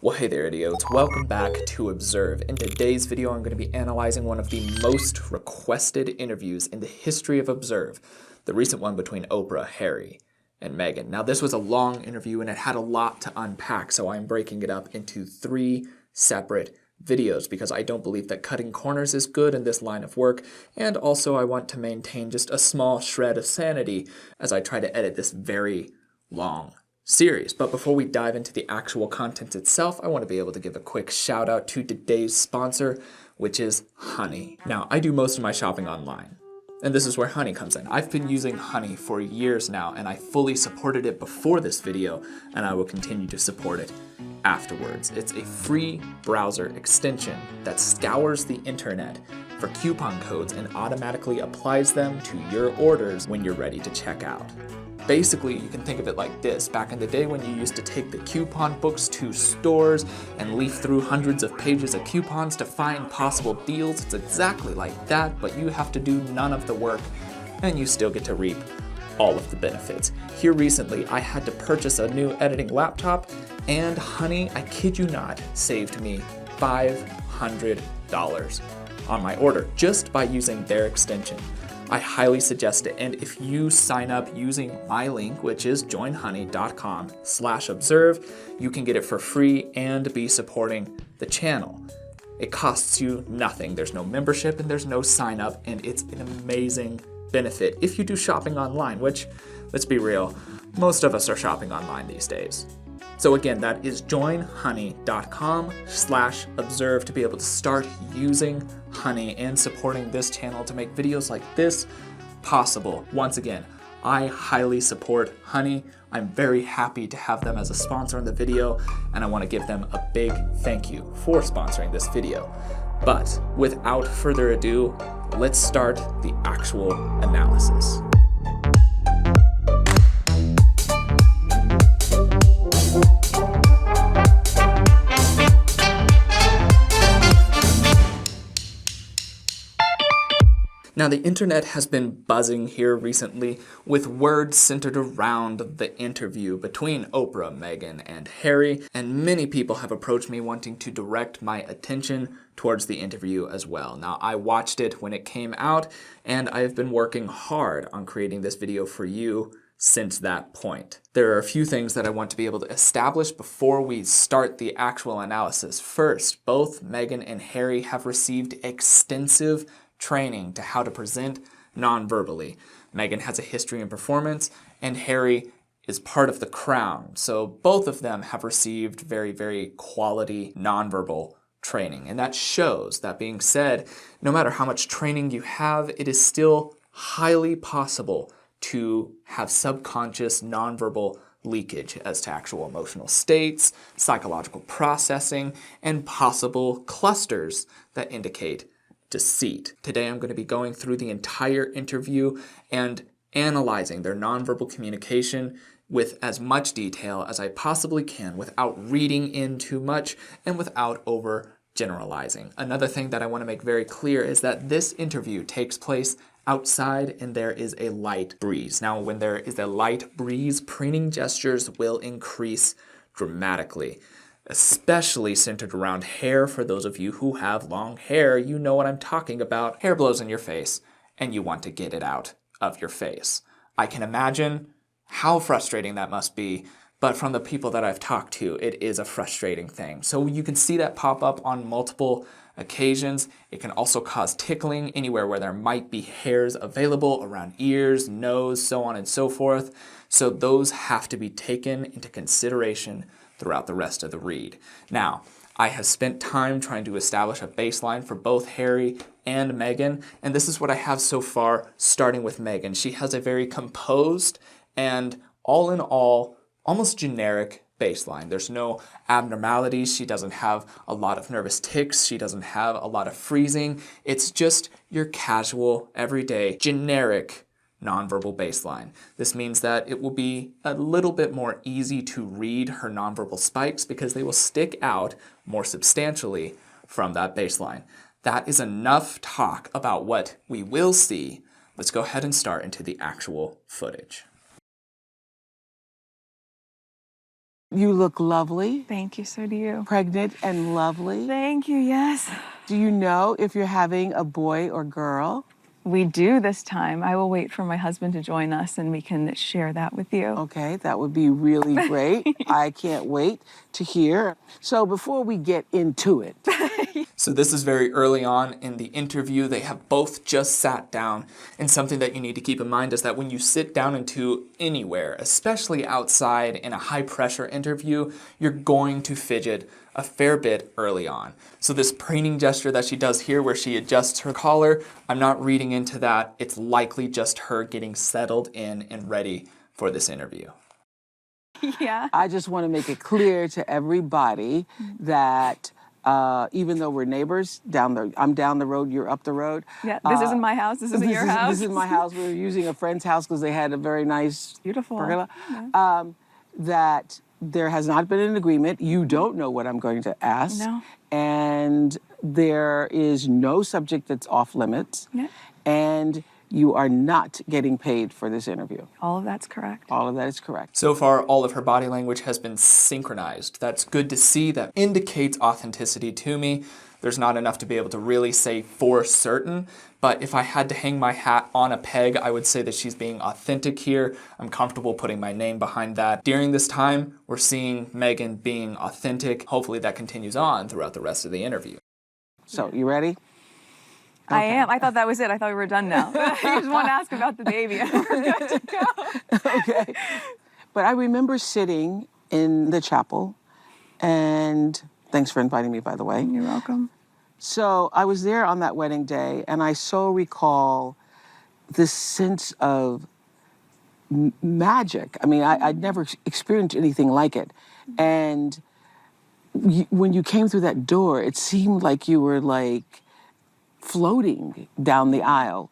Well, hey there, idiots. Welcome back to Observe. In today's video, I'm going to be analyzing one of the most requested interviews in the history of Observe, the recent one between Oprah, Harry, and Meghan. Now, this was a long interview and it had a lot to unpack, so I'm breaking it up into 3 separate videos because I don't believe that cutting corners is good in this line of work, and also I want to maintain just a small shred of sanity as I try to edit this very long series. But before we dive into the actual content itself, I want to be able to give a quick shout out to today's sponsor, which is Honey. Now, I do most of my shopping online, and this is where Honey comes in. I've been using Honey for years now, and I fully supported it before this video, and I will continue to support it afterwards. It's a free browser extension that scours the internet for coupon codes and automatically applies them to your orders when you're ready to check out. Basically, you can think of it like this. Back in the day when you used to take the coupon books to stores and leaf through hundreds of pages of coupons to find possible deals, it's exactly like that, but you have to do none of the work and you still get to reap all of the benefits. Here recently, I had to purchase a new editing laptop, and Honey, I kid you not, saved me $500 on my order just by using their extension. I highly suggest it, and if you sign up using my link, which is joinhoney.com/observe, you can get it for free and be supporting the channel. It costs you nothing. There's no membership and there's no sign up, and it's an amazing benefit if you do shopping online, which, let's be real, most of us are shopping online these days. So again, that is joinhoney.com/observe to be able to start using Honey and supporting this channel to make videos like this possible. Once again, I highly support Honey. I'm very happy to have them as a sponsor in the video, and I want to give them a big thank you for sponsoring this video. But without further ado, let's start the actual analysis. Now, the internet has been buzzing here recently with words centered around the interview between Oprah, Meghan, and Harry, and many people have approached me wanting to direct my attention towards the interview as well. Now, I watched it when it came out, and I have been working hard on creating this video for you since that point. There are a few things that I want to be able to establish before we start the actual analysis. First, both Meghan and Harry have received extensive training to how to present non-verbally. Meghan has a history in performance, and Harry is part of the crown. So both of them have received very, very quality non-verbal training, and that shows. That being said, no matter how much training you have, it is still highly possible to have subconscious non-verbal leakage as to actual emotional states, psychological processing, and possible clusters that indicate deceit. Today I'm going to be going through the entire interview and analyzing their nonverbal communication with as much detail as I possibly can without reading in too much and without overgeneralizing. Another thing that I want to make very clear is that this interview takes place outside and there is a light breeze. Now, when there is a light breeze, preening gestures will increase dramatically, especially centered around hair. For those of you who have long hair, you know what I'm talking about. Hair blows in your face and you want to get it out of your face. I can imagine how frustrating that must be, but from the people that I've talked to, it is a frustrating thing. So you can see that pop up on multiple occasions. It can also cause tickling anywhere where there might be hairs available around ears, nose, so on and so forth. So those have to be taken into consideration throughout the rest of the read. Now, I have spent time trying to establish a baseline for both Harry and Meghan, and this is what I have so far, starting with Meghan. She has a very composed and all in all, almost generic baseline. There's no abnormalities. She doesn't have a lot of nervous tics. She doesn't have a lot of freezing. It's just your casual, everyday, generic nonverbal baseline. This means that it will be a little bit more easy to read her nonverbal spikes because they will stick out more substantially from that baseline. That is enough talk about what we will see. Let's go ahead and start into the actual footage. You look lovely. Thank you, so do you. Pregnant and lovely. Thank you, yes. Do you know if you're having a boy or girl? We do this time. I will wait for my husband to join us and we can share that with you. Okay, that would be really great. I can't wait to hear. So before we get into it. So this is very early on in the interview. They have both just sat down. And something that you need to keep in mind is that when you sit down into anywhere, especially outside in a high-pressure interview, you're going to fidget a fair bit early on. So this preening gesture that she does here where she adjusts her collar, I'm not reading into that. It's likely just her getting settled in and ready for this interview. Yeah. I just want to make it clear to everybody that even though we're neighbors, I'm down the road, you're up the road. Yeah, this isn't my house, this isn't your house. This is my house. We were using a friend's house because they had a very nice Beautiful pergola. Yeah. That there has not been an agreement. You don't know what I'm going to ask. No. And there is no subject that's off limits. Yeah. And you are not getting paid for this interview. All of that's correct. All of that is correct. So far, all of her body language has been synchronized. That's good to see. That indicates authenticity to me. There's not enough to be able to really say for certain, but if I had to hang my hat on a peg, I would say that she's being authentic here. I'm comfortable putting my name behind that. During this time, we're seeing Meghan being authentic. Hopefully that continues on throughout the rest of the interview. So, you ready? Okay. I am. I thought that was it. I thought we were done now. I just want to ask about the baby and we're good to go. Okay. But I remember sitting in the chapel, and thanks for inviting me, by the way. You're welcome. So I was there on that wedding day, and I so recall this sense of magic. I mean, I'd never experienced anything like it. And when you came through that door, it seemed like you were like floating down the aisle.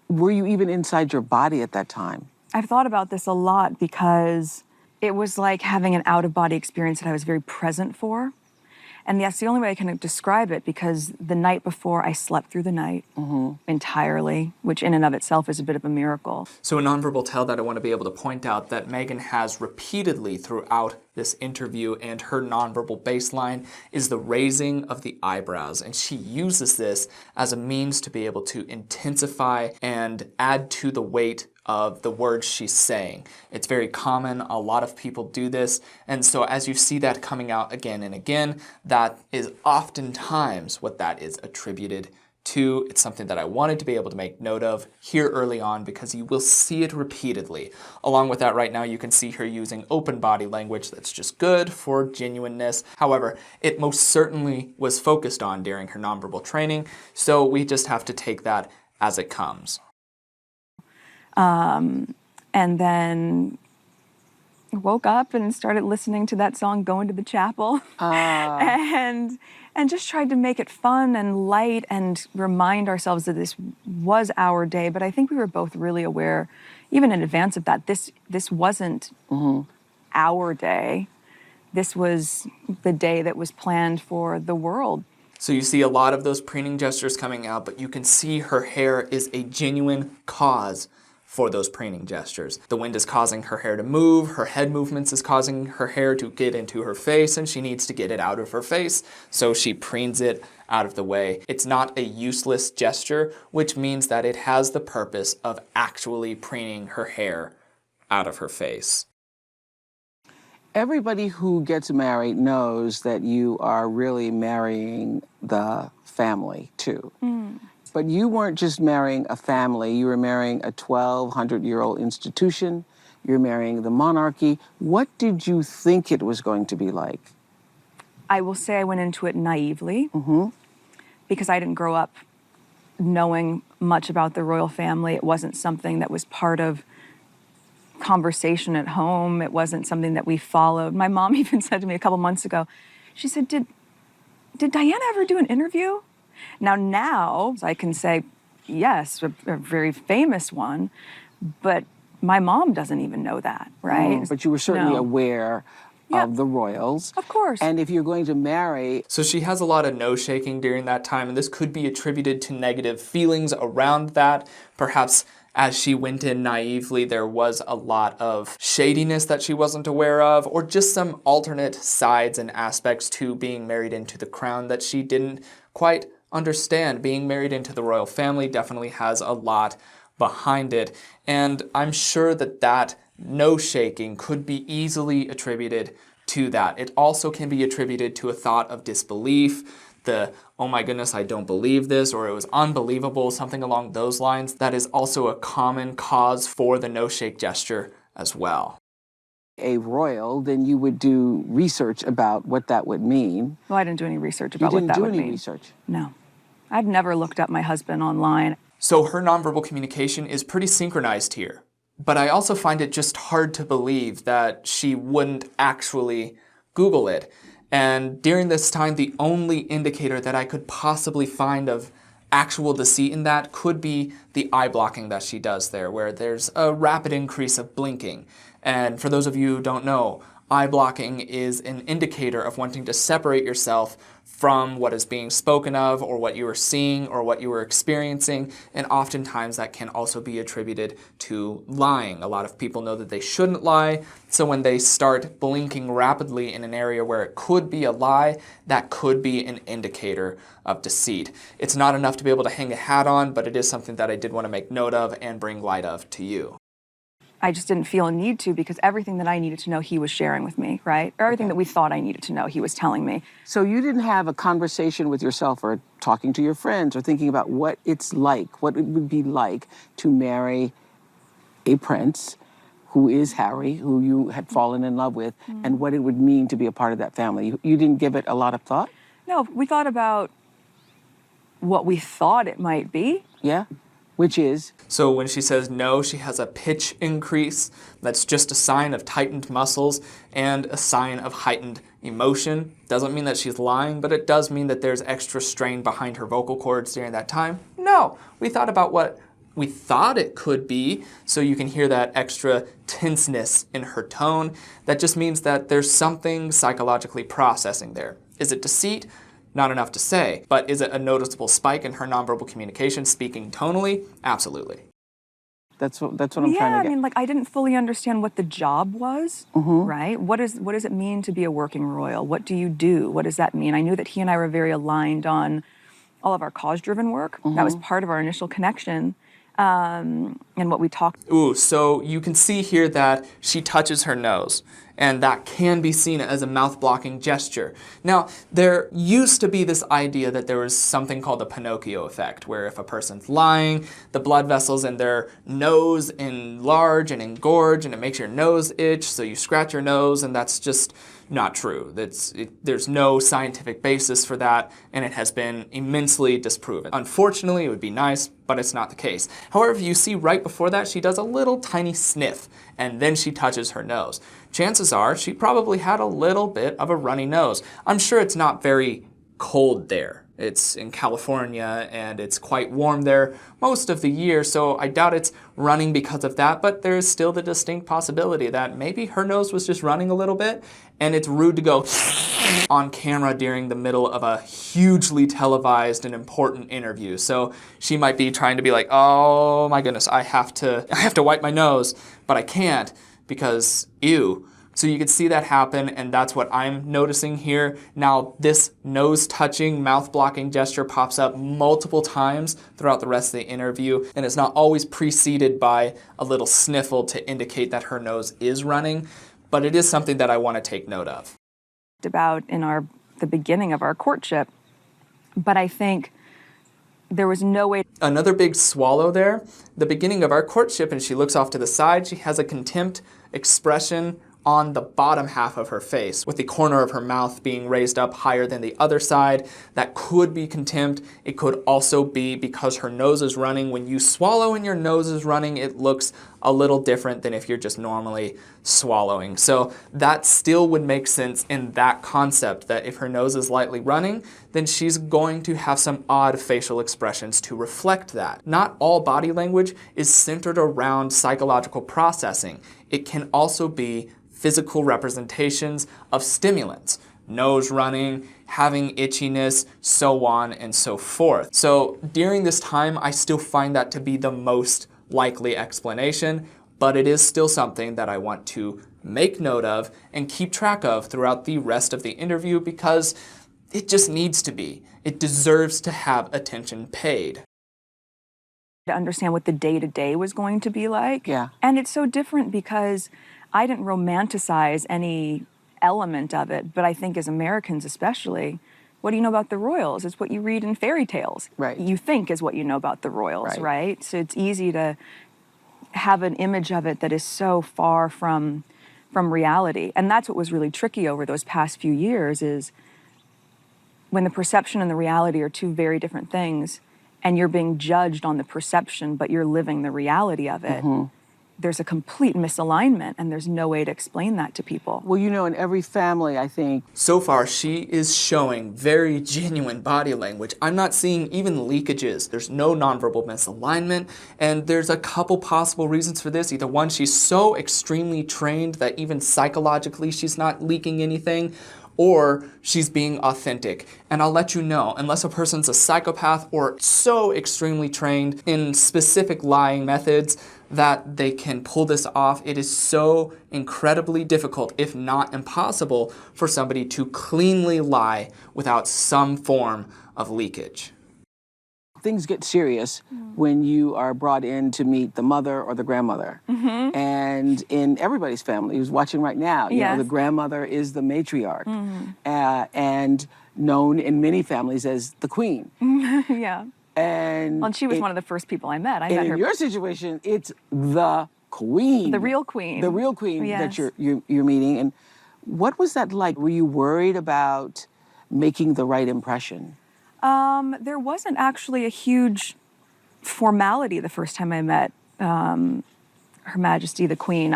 Were you even inside your body at that time? I've thought about this a lot because it was like having an out-of-body experience that I was very present for. And that's the only way I can describe it, because the night before I slept through the night entirely, which in and of itself is a bit of a miracle. So a nonverbal tell that I want to be able to point out that Meghan has repeatedly throughout this interview, and her nonverbal baseline is the raising of the eyebrows. And she uses this as a means to be able to intensify and add to the weight of the words she's saying. It's very common. A lot of people do this. And so as you see that coming out again and again, that is oftentimes what that is attributed to. It's something that I wanted to be able to make note of here early on because you will see it repeatedly. Along with that, right now you can see her using open body language that's just good for genuineness. However, it most certainly was focused on during her nonverbal training, so we just have to take that as it comes. And then woke up and started listening to that song, Going to the Chapel, and just tried to make it fun and light and remind ourselves that this was our day. But I think we were both really aware, even in advance of that, this wasn't our day. This was the day that was planned for the world. So you see a lot of those preening gestures coming out, but you can see her hair is a genuine cause for those preening gestures. The wind is causing her hair to move, her head movements is causing her hair to get into her face, and she needs to get it out of her face, so she preens it out of the way. It's not a useless gesture, which means that it has the purpose of actually preening her hair out of her face. Everybody who gets married knows that you are really marrying the family, too. But you weren't just marrying a family, you were marrying a 1,200-year-old institution, you're marrying the monarchy. What did you think it was going to be like? I will say I went into it naively because I didn't grow up knowing much about the royal family. It wasn't something that was part of conversation at home. It wasn't something that we followed. My mom even said to me a couple months ago, she said, did Diana ever do an interview? Now I can say, yes, a very famous one, but my mom doesn't even know that, right? But you were certainly aware of the royals. Of course. And if you're going to marry... So she has a lot of nose shaking during that time, and this could be attributed to negative feelings around that. Perhaps as she went in naively, there was a lot of shadiness that she wasn't aware of, or just some alternate sides and aspects to being married into the crown that she didn't quite understand. Being married into the royal family definitely has a lot behind it, and I'm sure that that nose shaking could be easily attributed to that. It also can be attributed to a thought of disbelief, the, oh my goodness, I don't believe this, or it was unbelievable, something along those lines. That is also a common cause for the nose shake gesture as well. A royal, then you would do research about what that would mean. Well, I didn't do any research about what that would mean. You didn't do any research? No. I've never looked up my husband online. So her nonverbal communication is pretty synchronized here. But I also find it just hard to believe that she wouldn't actually Google it. And during this time, the only indicator that I could possibly find of actual deceit in that could be the eye blocking that she does there, where there's a rapid increase of blinking. And for those of you who don't know, eye blocking is an indicator of wanting to separate yourself from what is being spoken of, or what you are seeing, or what you are experiencing, and oftentimes that can also be attributed to lying. A lot of people know that they shouldn't lie, so when they start blinking rapidly in an area where it could be a lie, that could be an indicator of deceit. It's not enough to be able to hang a hat on, but it is something that I did want to make note of and bring light of to you. I just didn't feel a need to, because everything that I needed to know he was sharing with me, right? Or everything that we thought I needed to know he was telling me. So you didn't have a conversation with yourself or talking to your friends or thinking about what it's like, what it would be like to marry a prince who is Harry, who you had fallen in love with, and what it would mean to be a part of that family. You didn't give it a lot of thought? No, we thought about what we thought it might be. Yeah? Which is? So when she says no, she has a pitch increase. That's just a sign of tightened muscles and a sign of heightened emotion. Doesn't mean that she's lying, but it does mean that there's extra strain behind her vocal cords during that time. No, we thought about what we thought it could be, so you can hear that extra tenseness in her tone. That just means that there's something psychologically processing there. Is it deceit? Not enough to say, but is it a noticeable spike in her nonverbal communication, speaking tonally? Absolutely. That's what I'm trying to get. Yeah, I mean, like, I didn't fully understand what the job was, right? What does it mean to be a working royal? What do you do? What does that mean? I knew that he and I were very aligned on all of our cause-driven work. That was part of our initial connection. And what we talked. Ooh, so you can see here that she touches her nose, and that can be seen as a mouth-blocking gesture. Now, there used to be this idea that there was something called the Pinocchio effect, where if a person's lying, the blood vessels in their nose enlarge and engorge, and it makes your nose itch, so you scratch your nose, and that's just not true. There's no scientific basis for that, and it has been immensely disproven. Unfortunately, it would be nice, but it's not the case. However, you see right before that, she does a little tiny sniff, and then she touches her nose. Chances are she probably had a little bit of a runny nose. I'm sure it's not very cold there. It's in California, and it's quite warm there most of the year, so I doubt it's running because of that, but there is still the distinct possibility that maybe her nose was just running a little bit, and it's rude to go on camera during the middle of a hugely televised and important interview. So she might be trying to be like, oh my goodness, I have to wipe my nose, but I can't because ew. So you can see that happen, and that's what I'm noticing here. Now, this nose-touching, mouth-blocking gesture pops up multiple times throughout the rest of the interview, and it's not always preceded by a little sniffle to indicate that her nose is running, but it is something that I want to take note of. About in the beginning of our courtship, but I think there was no way. Another big swallow there. The beginning of our courtship, and she looks off to the side. She has a contempt expression on the bottom half of her face, with the corner of her mouth being raised up higher than the other side. That could be contempt. It could also be because her nose is running. When you swallow and your nose is running, it looks a little different than if you're just normally swallowing. So that still would make sense in that concept, that if her nose is lightly running, then she's going to have some odd facial expressions to reflect that. Not all body language is centered around psychological processing. It can also be physical representations of stimulants, nose running, having itchiness, so on and so forth. So during this time, I still find that to be the most likely explanation, but it is still something that I want to make note of and keep track of throughout the rest of the interview because it just needs to be. It deserves to have attention paid. To understand what the day-to-day was going to be like. Yeah. And it's so different because I didn't romanticize any element of it, but I think as Americans especially, what do you know about the royals? It's what you read in fairy tales. Right. You think is what you know about the royals, right? So it's easy to have an image of it that is so far from reality. And that's what was really tricky over those past few years is when the perception and the reality are two very different things and you're being judged on the perception, but you're living the reality of it. There's a complete misalignment and there's no way to explain that to people. Well, you know, in every family, I think. So far, she is showing very genuine body language. I'm not seeing even leakages. There's no nonverbal misalignment, and there's a couple possible reasons for this. Either one, she's so extremely trained that even psychologically she's not leaking anything, or she's being authentic. And I'll let you know, unless a person's a psychopath or so extremely trained in specific lying methods that they can pull this off, it is so incredibly difficult, if not impossible, for somebody to cleanly lie without some form of leakage. Things get serious when you are brought in to meet the mother or the grandmother. And in everybody's family who's watching right now, you know, the grandmother is the matriarch and known in many families as the queen. Yeah. And she was one of the first people I met. I and met in her. your situation, it's the queen. The real queen. The real queen Yes. that you're meeting. And what was that like? Were you worried about making the right impression? There wasn't actually a huge formality the first time I met Her Majesty the Queen.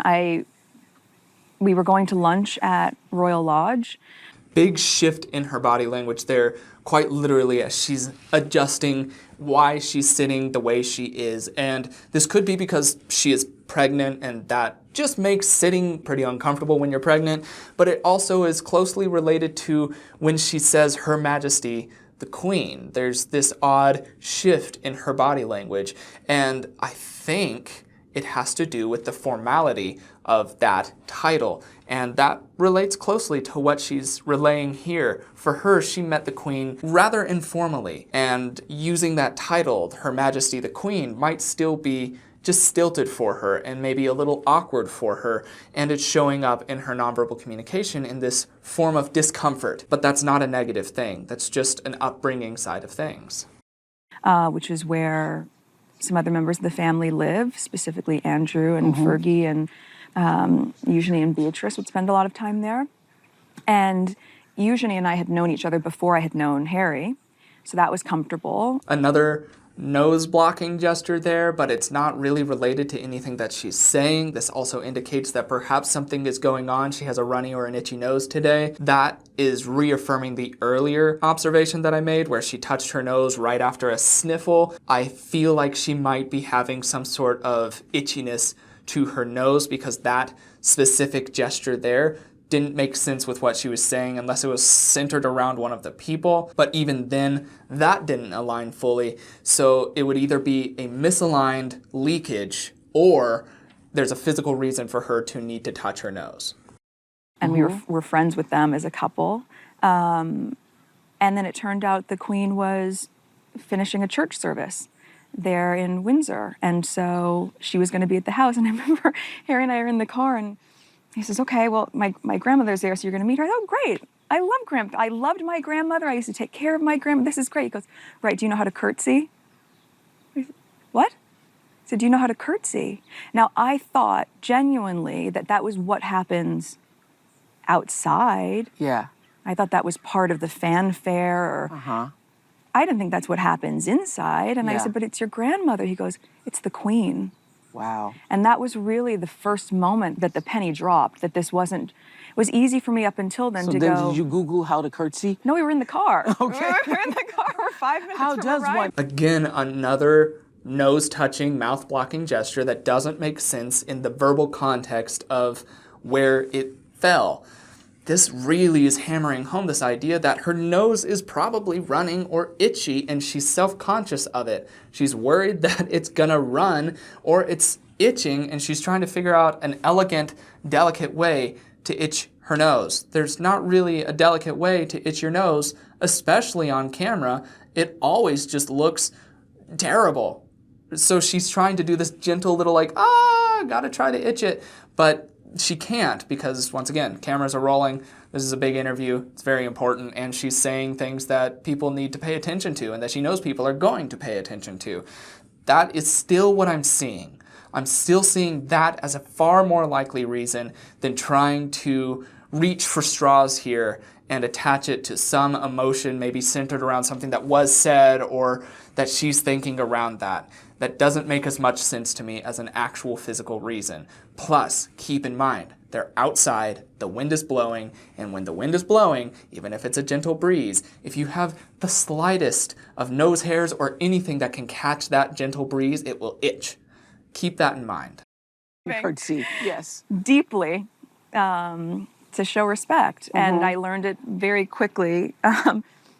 We were going to lunch at Royal Lodge. Big shift in her body language there, quite literally, as she's adjusting why she's sitting the way she is. And this could be because she is pregnant, and that just makes sitting pretty uncomfortable when you're pregnant. But it also is closely related to when she says Her Majesty the Queen. There's this odd shift in her body language. And I think it has to do with the formality of that title. And that relates closely to what she's relaying here. For her, she met the Queen rather informally, and using that title, Her Majesty the Queen, might still be just stilted for her and maybe a little awkward for her, and it's showing up in her nonverbal communication in this form of discomfort. But that's not a negative thing. That's just an upbringing side of things. Which is where some other members of the family live, specifically Andrew and Fergie and Eugenie and Beatrice would spend a lot of time there. And Eugenie and I had known each other before I had known Harry, so that was comfortable. Another nose blocking gesture there, but it's not really related to anything that she's saying. This also indicates that perhaps something is going on. She has a runny or an itchy nose today. That is reaffirming the earlier observation that I made where she touched her nose right after a sniffle. I feel like she might be having some sort of itchiness to her nose because that specific gesture there didn't make sense with what she was saying unless it was centered around one of the people. But even then, that didn't align fully. So it would either be a misaligned leakage or there's a physical reason for her to need to touch her nose. And we were friends with them as a couple. And then it turned out the Queen was finishing a church service there in Windsor. And so she was going to be at the house. And I remember Harry and I are in the car and he says, okay, well, my grandmother's there, so you're going to meet her. Oh, great. I loved my grandmother. I used to take care of my grandmother. This is great. He goes, right, do you know how to curtsy? I said, what? He said, do you know how to curtsy? Now, I thought genuinely that was what happens outside. Yeah. I thought that was part of the fanfare. Or I didn't think that's what happens inside. And I said, but it's your grandmother. He goes, it's the Queen. Wow. And that was really the first moment that the penny dropped, that this wasn't, it was easy for me up until then to go. Did you Google how to curtsy? No, we were in the car. Okay. We were in the car for 5 minutes How from does arrival. one? Again, another nose-touching, mouth-blocking gesture that doesn't make sense in the verbal context of where it fell. this really is hammering home this idea that her nose is probably running or itchy, and she's self-conscious of it. She's worried that it's gonna run or it's itching, and she's trying to figure out an elegant, delicate way to itch her nose. There's not really a delicate way to itch your nose, especially on camera. It always just looks terrible. So she's trying to do this gentle little like, gotta try to itch it, but she can't because, once again, cameras are rolling. This is a big interview. It's very important, and she's saying things that people need to pay attention to and that she knows people are going to pay attention to. That is still what I'm seeing. I'm still seeing that as a far more likely reason than trying to reach for straws here and attach it to some emotion maybe centered around something that was said or that she's thinking around that. That doesn't make as much sense to me as an actual physical reason. Plus, keep in mind, they're outside, the wind is blowing, and when the wind is blowing, even if it's a gentle breeze, if you have the slightest of nose hairs or anything that can catch that gentle breeze, it will itch. Keep that in mind. Curtsy, yes. Deeply to show respect. And I learned it very quickly,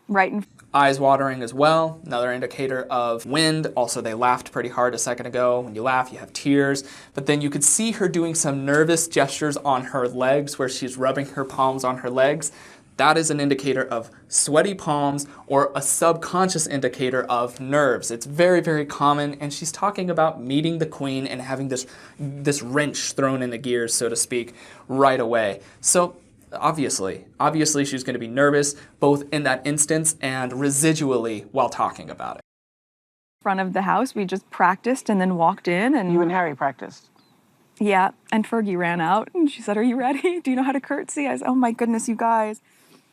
right in Eyes watering as well, another indicator of wind. Also, they laughed pretty hard a second ago. When you laugh, you have tears. But then you could see her doing some nervous gestures on her legs where she's rubbing her palms on her legs. That is an indicator of sweaty palms or a subconscious indicator of nerves. It's very, very common, and she's talking about meeting the queen and having this wrench thrown in the gears, so to speak, right away. So obviously she's going to be nervous both in that instance and residually while talking about it. front of the house. We just practiced and then walked in. And You and Harry practiced. yeah, and Fergie ran out and she said, "Are you ready? Do you know how to curtsy?" I said, "Oh my goodness, you guys."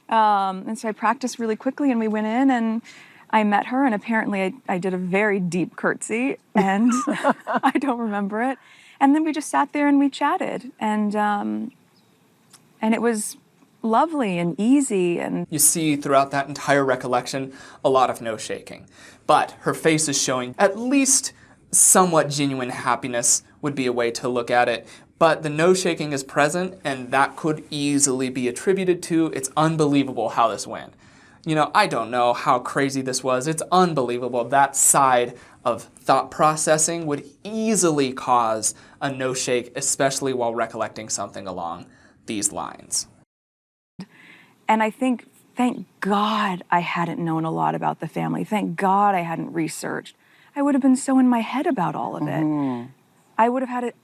And so I practiced really quickly and we went in and I met her and apparently I did a very deep curtsy and I don't remember it. And then we just sat there and we chatted and it was lovely and easy. And You see throughout that entire recollection a lot of nose shaking, but her face is showing at least somewhat genuine happiness would be a way to look at it. But the nose shaking is present, and that could easily be attributed to, it's unbelievable how this went. You know, I don't know how crazy this was. It's unbelievable. That side of thought processing would easily cause a nose shake, especially while recollecting something along these lines. I think, thank God I hadn't known a lot about the family. Thank God I hadn't researched. I would have been so in my head about all of it. I would have had it.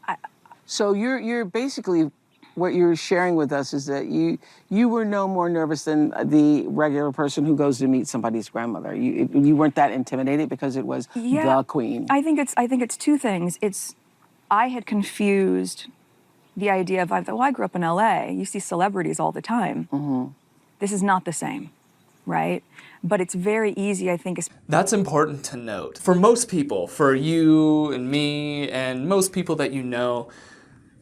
So you're basically, what you're sharing with us is that you were no more nervous than the regular person who goes to meet somebody's grandmother. You weren't that intimidated because it was the queen. I think it's two things. I had confused the idea of, well, I grew up in LA. You see celebrities all the time. This is not the same, right? But it's very easy, I think. That's important to note. For most people, for you and me and most people that you know,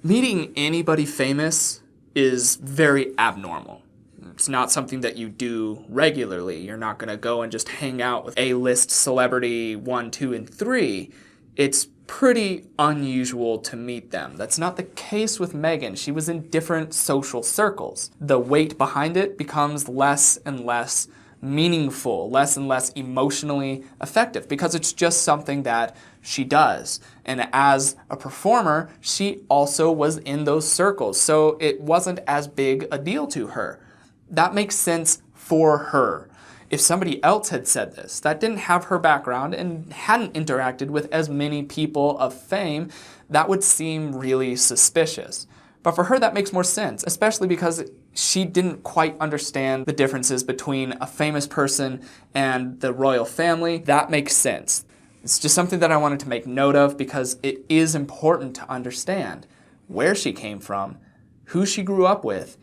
meeting anybody famous is very abnormal. It's not something that you do regularly. You're not going to go and just hang out with A-list celebrity 1, 2, and 3. It's pretty unusual to meet them. That's not the case with Meghan. She was in different social circles. The weight behind it becomes less and less meaningful, less and less emotionally effective because it's just something that she does. And as a performer, she also was in those circles, so it wasn't as big a deal to her. That makes sense for her. If somebody else had said this, that didn't have her background and hadn't interacted with as many people of fame, that would seem really suspicious. But for her, that makes more sense, especially because she didn't quite understand the differences between a famous person and the royal family. That makes sense. It's just something that I wanted to make note of because it is important to understand where she came from, who she grew up with,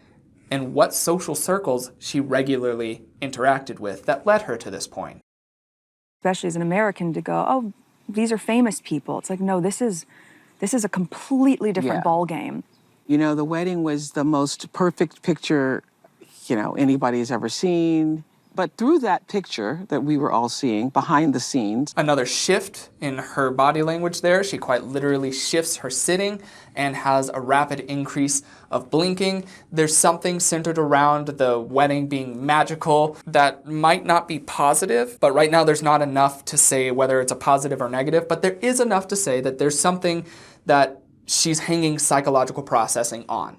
and what social circles she regularly interacted with that led her to this point. Especially as an American, to go, oh, these are famous people. It's like, no, this is a completely different ball game. You know, the wedding was the most perfect picture, you know, anybody's ever seen. But through that picture that we were all seeing behind the scenes, Another shift in her body language there. She quite literally shifts her sitting and has a rapid increase of blinking. There's something centered around the wedding being magical that might not be positive, but right now there's not enough to say whether it's a positive or negative, but there is enough to say that there's something that she's hanging psychological processing on.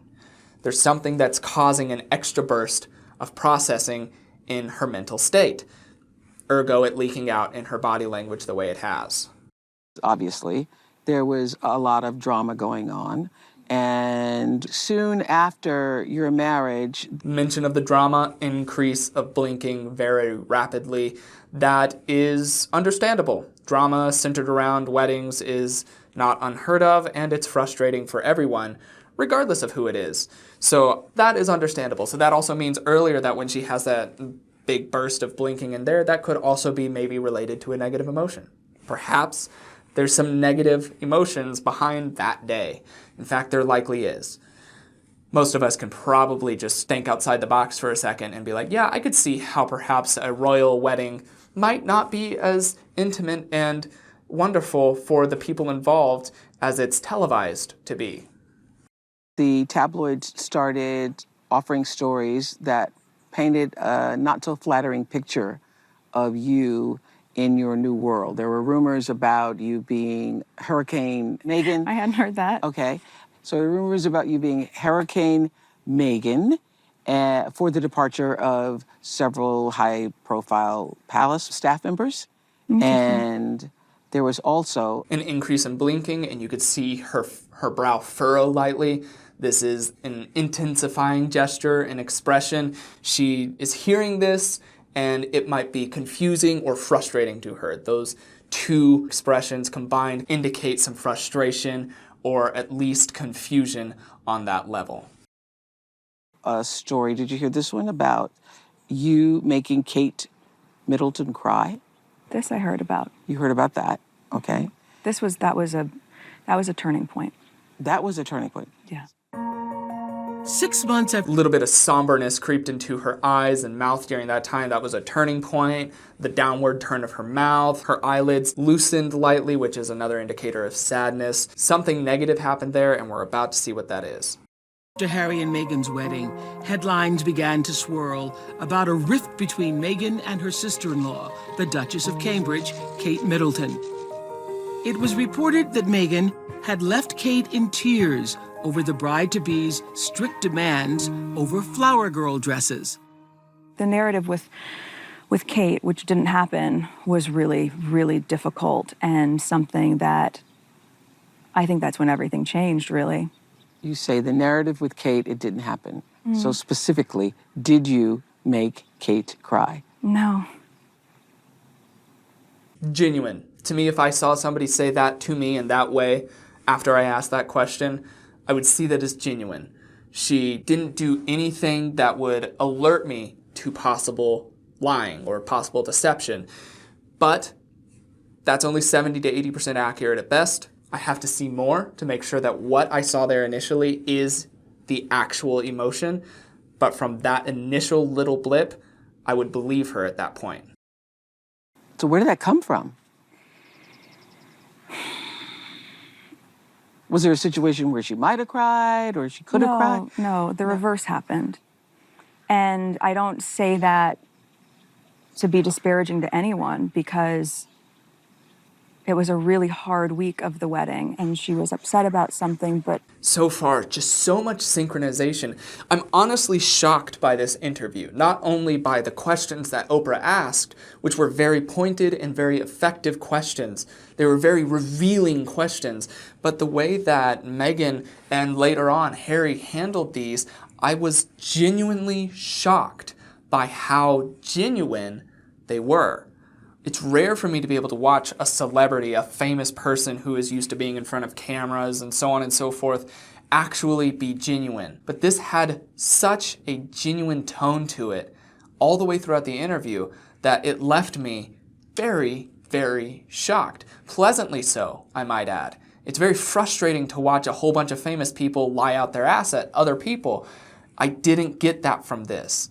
There's something that's causing an extra burst of processing in her mental state. Ergo, it leaking out in her body language the way it has. obviously, there was a lot of drama going on. And soon after your marriage, Mention of the drama, increase of blinking very rapidly. That is understandable. Drama centered around weddings is not unheard of, and it's frustrating for everyone, regardless of who it is. So that is understandable. So that also means earlier that when she has that big burst of blinking in there, that could also be maybe related to a negative emotion. Perhaps there's some negative emotions behind that day. In fact, there likely is. Most of us can probably just think outside the box for a second and be like, yeah, I could see how perhaps a royal wedding might not be as intimate and wonderful for the people involved as it's televised to be. the tabloids started offering stories that painted a not so flattering picture of you in your new world. There were rumors about you being Hurricane Meghan. I hadn't heard that. Okay. So there were rumors about you being Hurricane Meghan for the departure of several high-profile palace staff members. And there was also An increase in blinking, and you could see her brow furrow lightly. This is an intensifying gesture and expression. She is hearing this, and it might be confusing or frustrating to her. Those two expressions combined indicate some frustration or at least confusion on that level. a story, did you hear this one, about you making Kate Middleton cry? This I heard about. You heard about that, okay? That was a turning point. That was a turning point. Yeah. 6 months after A little bit of somberness creeped into her eyes and mouth during that time. That was a turning point. The downward turn of her mouth, her eyelids loosened lightly, which is another indicator of sadness. Something negative happened there, and we're about to see what that is. Harry and Meghan's wedding, headlines began to swirl about a rift between Meghan and her sister-in-law, the Duchess of Cambridge, Kate Middleton. It was reported that Meghan had left Kate in tears over the bride-to-be's strict demands over flower girl dresses. The narrative with Kate, which didn't happen, was really, really difficult, and something that I think that's when everything changed, really. you say the narrative with Kate, it didn't happen. So specifically, did you make Kate cry? No. Genuine. To me, if I saw somebody say that to me in that way after I asked that question, I would see that as genuine. She didn't do anything that would alert me to possible lying or possible deception. But that's only 70 to 80% accurate at best. I have to see more to make sure that what I saw there initially is the actual emotion. But from that initial little blip, I would believe her at that point. So where did that come from? Was there a situation where she might have cried or she could have cried? No, the reverse happened. And I don't say that to be disparaging to anyone, because it was a really hard week of the wedding, and she was upset about something, but So far, just so much synchronization. I'm honestly shocked by this interview, not only by the questions that Oprah asked, which were very pointed and very effective questions. They were very revealing questions, but the way that Meghan and later on Harry handled these, I was genuinely shocked by how genuine they were. It's rare for me to be able to watch a celebrity, a famous person who is used to being in front of cameras and so on and so forth, actually be genuine. But this had such a genuine tone to it all the way throughout the interview that it left me very, very shocked. Pleasantly so, I might add. It's very frustrating to watch a whole bunch of famous people lie out their ass at other people. I didn't get that from this.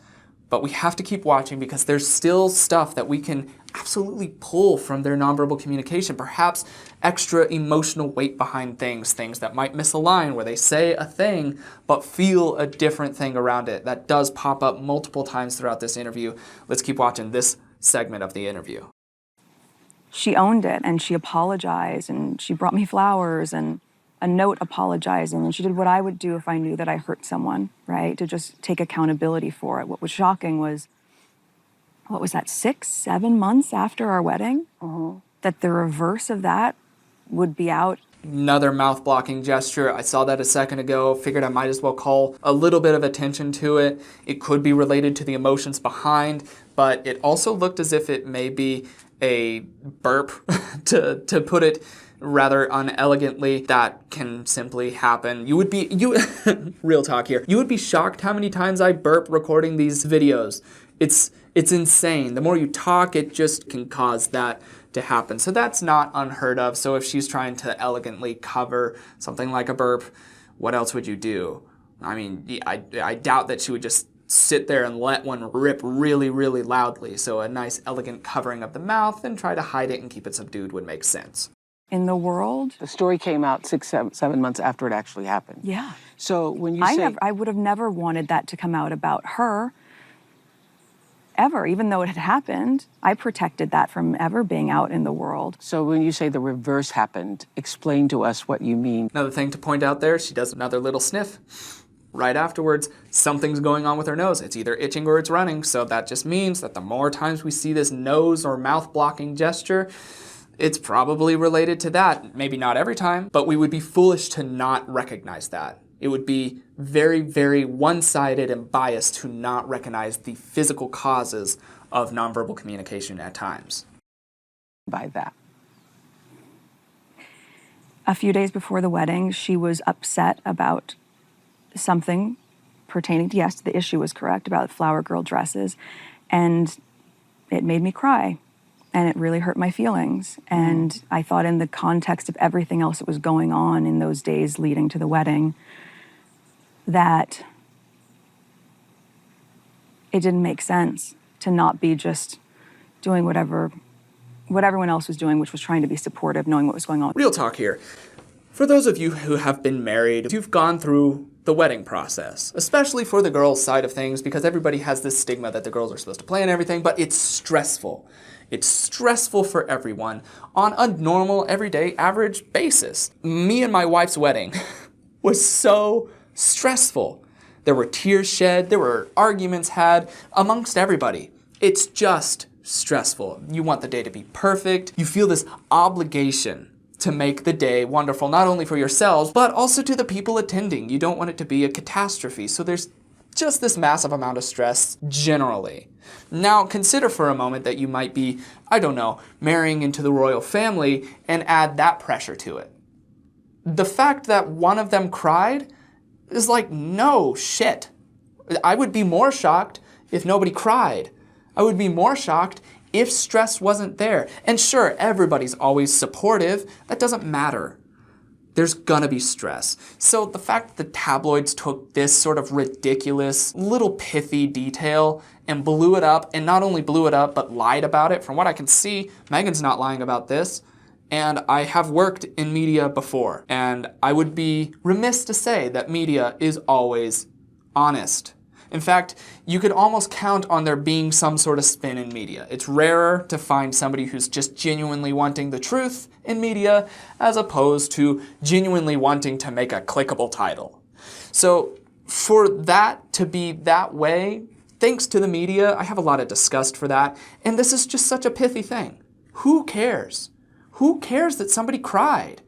But we have to keep watching because there's still stuff that we can absolutely pull from their nonverbal communication. Perhaps extra emotional weight behind things that might misalign where they say a thing but feel a different thing around it. That does pop up multiple times throughout this interview. Let's keep watching this segment of the interview. She owned it, and she apologized, and she brought me flowers and a note apologizing, and she did what I would do if I knew that I hurt someone, right? To just take accountability for it. What was shocking was, what was that, 6, 7 months after our wedding? That the reverse of that would be out. Another mouth-blocking gesture. I saw that a second ago, figured I might as well call a little bit of attention to it. It could be related to the emotions behind, but it also looked as if it may be a burp, to put it rather unelegantly. That can simply happen. Real talk here. You would be shocked how many times I burp recording these videos. It's insane. The more you talk, it just can cause that to happen. So that's not unheard of. So if she's trying to elegantly cover something like a burp, what else would you do? I mean, I doubt that she would just sit there and let one rip really, really loudly. So a nice elegant covering of the mouth and try to hide it and keep it subdued would make sense. In the world? The story came out 6, 7 months after it actually happened. Yeah. So when you say... I would have never wanted that to come out about her, ever. Even though it had happened, I protected that from ever being out in the world. So when you say the reverse happened, explain to us what you mean. Another thing to point out there, she does another little sniff. Right afterwards, something's going on with her nose. It's either itching or it's running, so that just means that the more times we see this nose or mouth blocking gesture, it's probably related to that. Maybe not every time, but we would be foolish to not recognize that. It would be very, very one-sided and biased to not recognize the physical causes of nonverbal communication at times. By that. A few days before the wedding, she was upset about something pertaining to, yes, the issue was correct, about flower girl dresses, and it made me cry, and it really hurt my feelings. And I thought, in the context of everything else that was going on in those days leading to the wedding, that it didn't make sense to not be just doing what everyone else was doing, which was trying to be supportive, knowing what was going on. Real talk here. For those of you who have been married, you've gone through the wedding process, especially for the girls' side of things, because everybody has this stigma that the girls are supposed to plan everything, but it's stressful. It's stressful for everyone on a normal, everyday, average basis. Me and my wife's wedding was so stressful. There were tears shed, there were arguments had amongst everybody. It's just stressful. You want the day to be perfect. You feel this obligation to make the day wonderful, not only for yourselves, but also to the people attending. You don't want it to be a catastrophe. So there's just this massive amount of stress generally. Now, consider for a moment that you might be, I don't know, marrying into the royal family and add that pressure to it. The fact that one of them cried is like, no shit. I would be more shocked if nobody cried. I would be more shocked if stress wasn't there. And sure, everybody's always supportive. That doesn't matter. There's gonna be stress. So the fact that the tabloids took this sort of ridiculous, little pithy detail and blew it up, and not only blew it up, but lied about it, from what I can see, Meghan's not lying about this. And I have worked in media before, and I would be remiss to say that media is always honest. In fact, you could almost count on there being some sort of spin in media. It's rarer to find somebody who's just genuinely wanting the truth in media as opposed to genuinely wanting to make a clickable title. So for that to be that way, thanks to the media, I have a lot of disgust for that. And this is just such a pithy thing. Who cares? Who cares that somebody cried?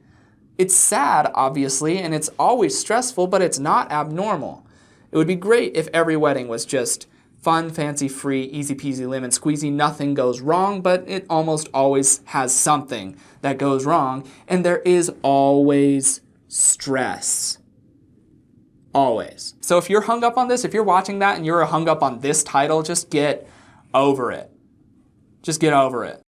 It's sad, obviously, and it's always stressful, but it's not abnormal. It would be great if every wedding was just fun, fancy-free, easy-peasy, lemon-squeezy, nothing goes wrong, but it almost always has something that goes wrong, and there is always stress. Always. So if you're hung up on this, if you're watching that and you're hung up on this title, just get over it. Just get over it.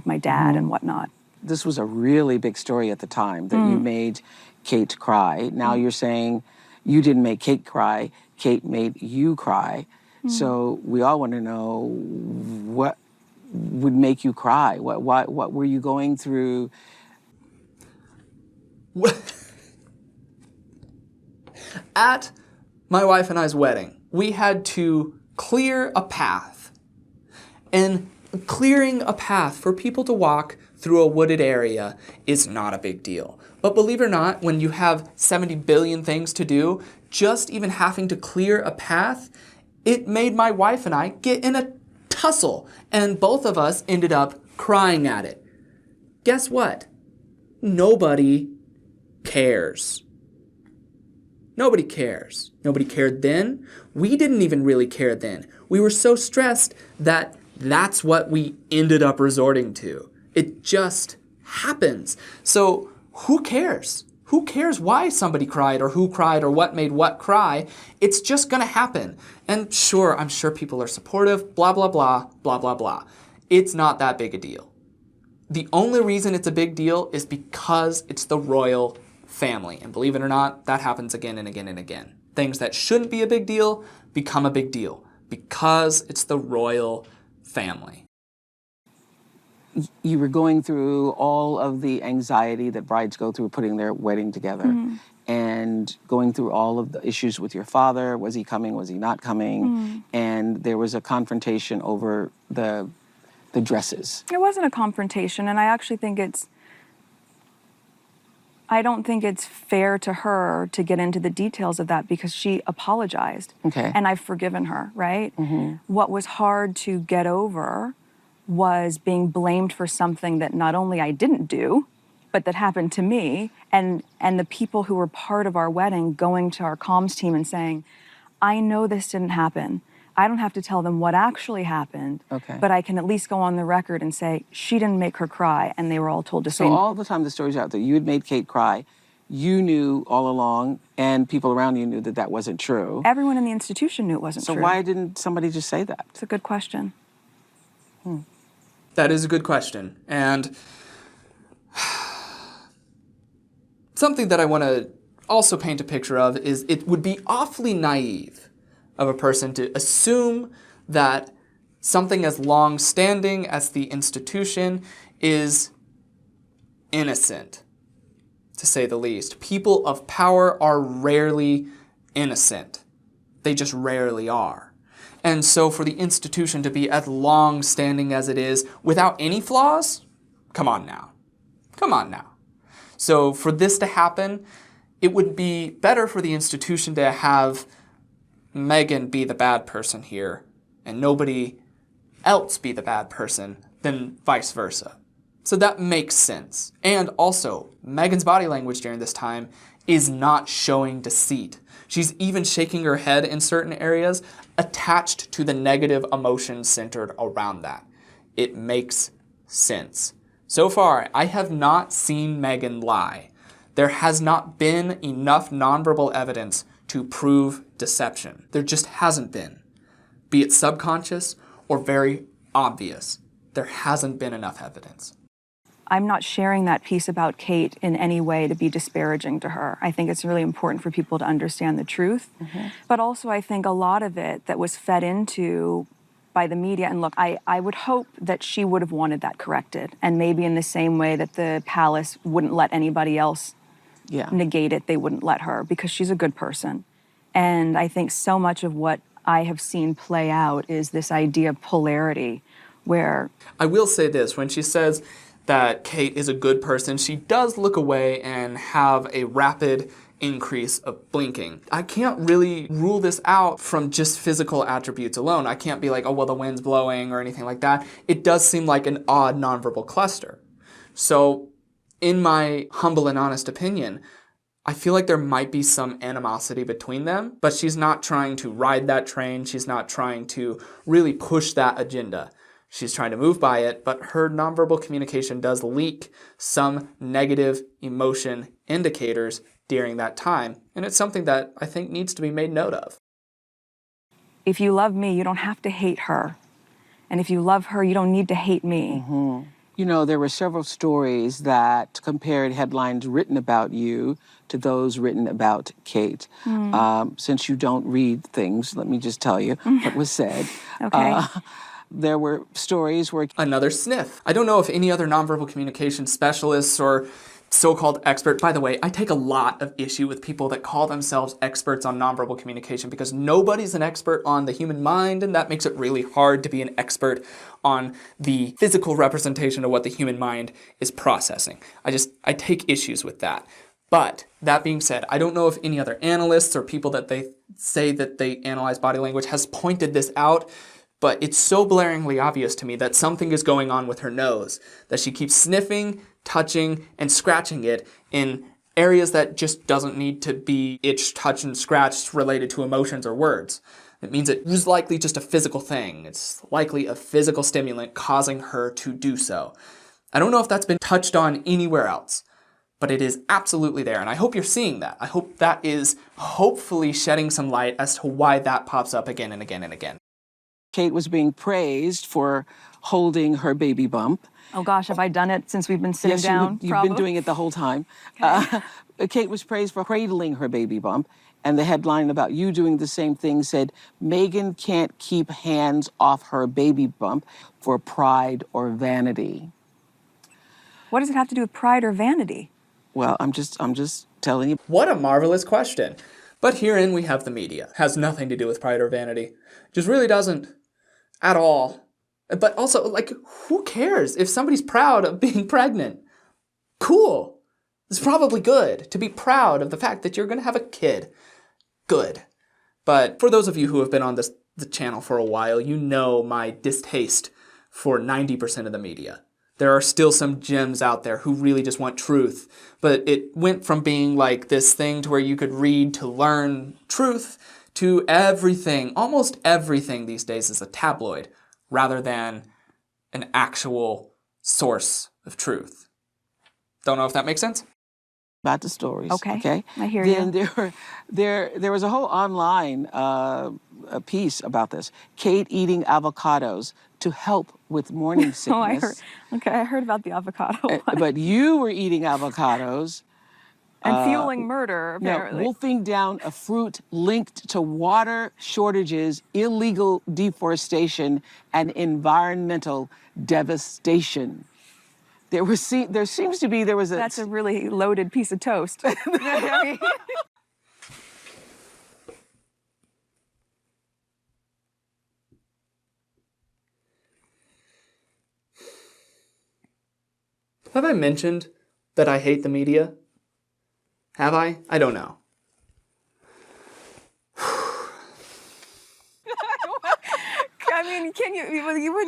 My dad and whatnot. This was a really big story at the time that you made Kate cry. Now you're saying you didn't make Kate cry, Kate made you cry. So we all want to know what would make you cry. What were you going through? At my wife and I's wedding, we had to clear a path. And clearing a path for people to walk through a wooded area is not a big deal. But believe it or not, when you have 70 billion things to do, just even having to clear a path, it made my wife and I get in a tussle. And both of us ended up crying at it. Guess what? Nobody cares. Nobody cares. Nobody cared then. We didn't even really care then. We were so stressed that that's what we ended up resorting to. It just happens. So who cares? Who cares why somebody cried or who cried or what made what cry? It's just gonna happen. And sure, I'm sure people are supportive, blah, blah, blah, blah, blah, blah. It's not that big a deal. The only reason it's a big deal is because it's the royal family. And believe it or not, that happens again and again and again. Things that shouldn't be a big deal become a big deal because it's the royal family. You were going through all of the anxiety that brides go through putting their wedding together, and going through all of the issues with your father. Was he coming? Was he not coming? And there was a confrontation over the dresses. It wasn't a confrontation, and I actually think I don't think it's fair to her to get into the details of that because she apologized. Okay. And I've forgiven her, right? What was hard to get over was being blamed for something that not only I didn't do, but that happened to me, and the people who were part of our wedding going to our comms team and saying, I know this didn't happen. I don't have to tell them what actually happened, but I can at least go on the record and say, she didn't make her cry, and they were all told to say. So all the time the story's out there, you had made Kate cry. You knew all along, and people around you knew that that wasn't true. Everyone in the institution knew it wasn't true. So why didn't somebody just say that? It's a good question. That is a good question. And something that I want to also paint a picture of is it would be awfully naive of a person to assume that something as long-standing as the institution is innocent, to say the least. People of power are rarely innocent. They just rarely are. And so for the institution to be as long-standing as it is without any flaws, come on now. Come on now. So for this to happen, it would be better for the institution to have Meghan be the bad person here and nobody else be the bad person than vice versa. So that makes sense. And also, Meghan's body language during this time is not showing deceit. She's even shaking her head in certain areas attached to the negative emotions centered around that. It makes sense. So far, I have not seen Meghan lie. There has not been enough nonverbal evidence to prove deception. There just hasn't been. Be it subconscious or very obvious, there hasn't been enough evidence. I'm not sharing that piece about Kate in any way to be disparaging to her. I think it's really important for people to understand the truth. But also I think a lot of it that was fed into by the media, and look, I would hope that she would have wanted that corrected. And maybe in the same way that the palace wouldn't let anybody else negate it, they wouldn't let her because she's a good person. And I think so much of what I have seen play out is this idea of polarity where... I will say this, when she says that Kate is a good person, she does look away and have a rapid increase of blinking. I can't really rule this out from just physical attributes alone. I can't be like, oh, well, the wind's blowing or anything like that. It does seem like an odd nonverbal cluster. So in my humble and honest opinion, I feel like there might be some animosity between them, but she's not trying to ride that train. She's not trying to really push that agenda. She's trying to move by it, but her nonverbal communication does leak some negative emotion indicators during that time, and it's something that I think needs to be made note of. If you love me, you don't have to hate her. And if you love her, you don't need to hate me. You know, there were several stories that compared headlines written about you to those written about Kate. Since you don't read things, let me just tell you what was said. Okay. There were stories where Another sniff. I don't know if any other nonverbal communication specialists or so-called expert, by the way, I take a lot of issue with people that call themselves experts on nonverbal communication because nobody's an expert on the human mind, and that makes it really hard to be an expert on the physical representation of what the human mind is processing. I take issues with that. But that being said, I don't know if any other analysts or people that they say that they analyze body language has pointed this out, but it's so blaringly obvious to me that something is going on with her nose, that she keeps sniffing, touching, and scratching it in areas that just doesn't need to be itched, touched, and scratched related to emotions or words. It means it was likely just a physical thing. It's likely a physical stimulant causing her to do so. I don't know if that's been touched on anywhere else, but it is absolutely there, and I hope you're seeing that. I hope that is hopefully shedding some light as to why that pops up again and again and again. Kate was being praised for holding her baby bump. Oh gosh, have I done it since we've been sitting down? You've been doing it the whole time. Kate was praised for cradling her baby bump, and the headline about you doing the same thing said, Meghan can't keep hands off her baby bump for pride or vanity. What does it have to do with pride or vanity? Well, I'm just telling you. What a marvelous question. But herein we have the media. Has nothing to do with pride or vanity. Just really doesn't. At all. But also, like, who cares if somebody's proud of being pregnant? Cool. It's probably good to be proud of the fact that you're going to have a kid. Good. But for those of you who have been on the channel for a while, you know my distaste for 90% of the media. There are still some gems out there who really just want truth. But it went from being like this thing to where you could read to learn truth to everything, almost everything these days is a tabloid rather than an actual source of truth. Don't know if that makes sense? About the stories. Okay. I hear then you. There was a whole online a piece about this. Kate eating avocados to help with morning sickness. I heard about the avocado one. But you were eating avocados. And fueling murder, apparently. Wolfing down a fruit linked to water shortages, illegal deforestation, and environmental devastation. There seems to be That's a really loaded piece of toast. Have I mentioned that I hate the media? Have I? I don't know. I mean,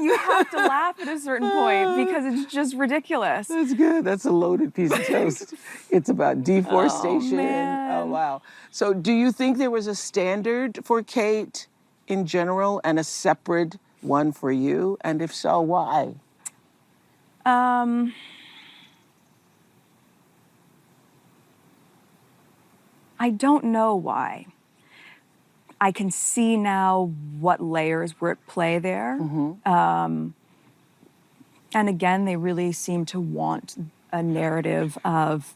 you have to laugh at a certain point because it's just ridiculous. That's good. That's a loaded piece of toast. It's about deforestation. Oh, man. Oh, wow. So do you think there was a standard for Kate in general and a separate one for you? And if so, why? I don't know why. I can see now what layers were at play there. And again, they really seem to want a narrative of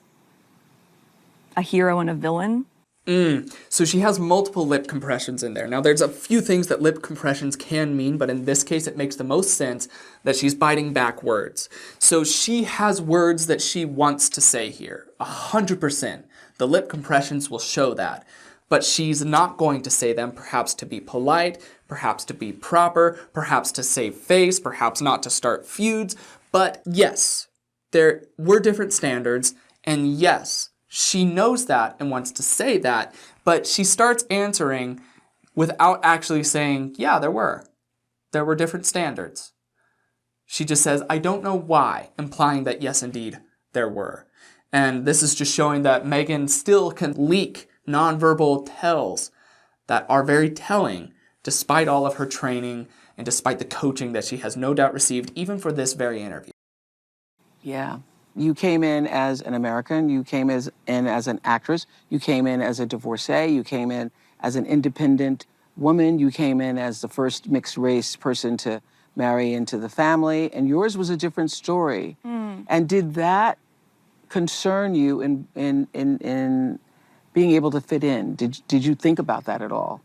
a hero and a villain. So she has multiple lip compressions in there. Now, there's a few things that lip compressions can mean, but in this case, it makes the most sense that she's biting back words. So she has words that she wants to say here, 100%. The lip compressions will show that. But she's not going to say them, perhaps to be polite, perhaps to be proper, perhaps to save face, perhaps not to start feuds. But yes, there were different standards, and yes, she knows that and wants to say that, but she starts answering without actually saying, yeah, there were. There were different standards. She just says, I don't know why, implying that yes, indeed, there were. And this is just showing that Meghan still can leak nonverbal tells that are very telling, despite all of her training and despite the coaching that she has no doubt received, even for this very interview. Yeah. You came in as an American, you came in as an actress, you came in as a divorcee, you came in as an independent woman, you came in as the first mixed race person to marry into the family, and yours was a different story. And did that concern you in being able to fit in? Did you think about that at all?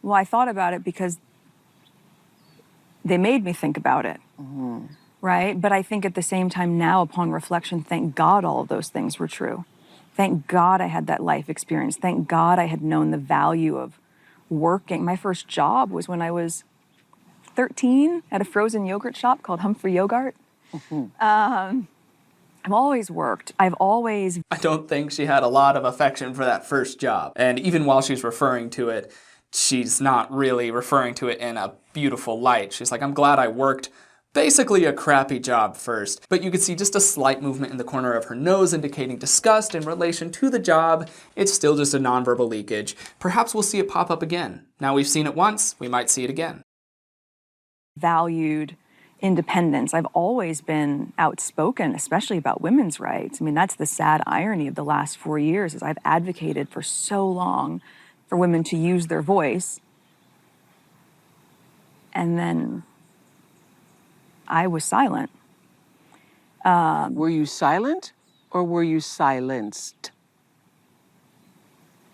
Well, I thought about it because they made me think about it, right? But I think at the same time now, upon reflection, thank God all of those things were true. Thank God I had that life experience. Thank God I had known the value of working. My first job was when I was 13 at a frozen yogurt shop called Humphrey Yogurt. I've always worked. I don't think she had a lot of affection for that first job. And even while she's referring to it, she's not really referring to it in a beautiful light. She's like, I'm glad I worked basically a crappy job first. But you could see just a slight movement in the corner of her nose indicating disgust in relation to the job. It's still just a nonverbal leakage. Perhaps we'll see it pop up again. Now we've seen it once, we might see it again. Valued independence. I've always been outspoken, especially about women's rights. I mean, that's the sad irony of the last 4 years, is I've advocated for so long for women to use their voice. And then I was silent. Were you silent or were you silenced?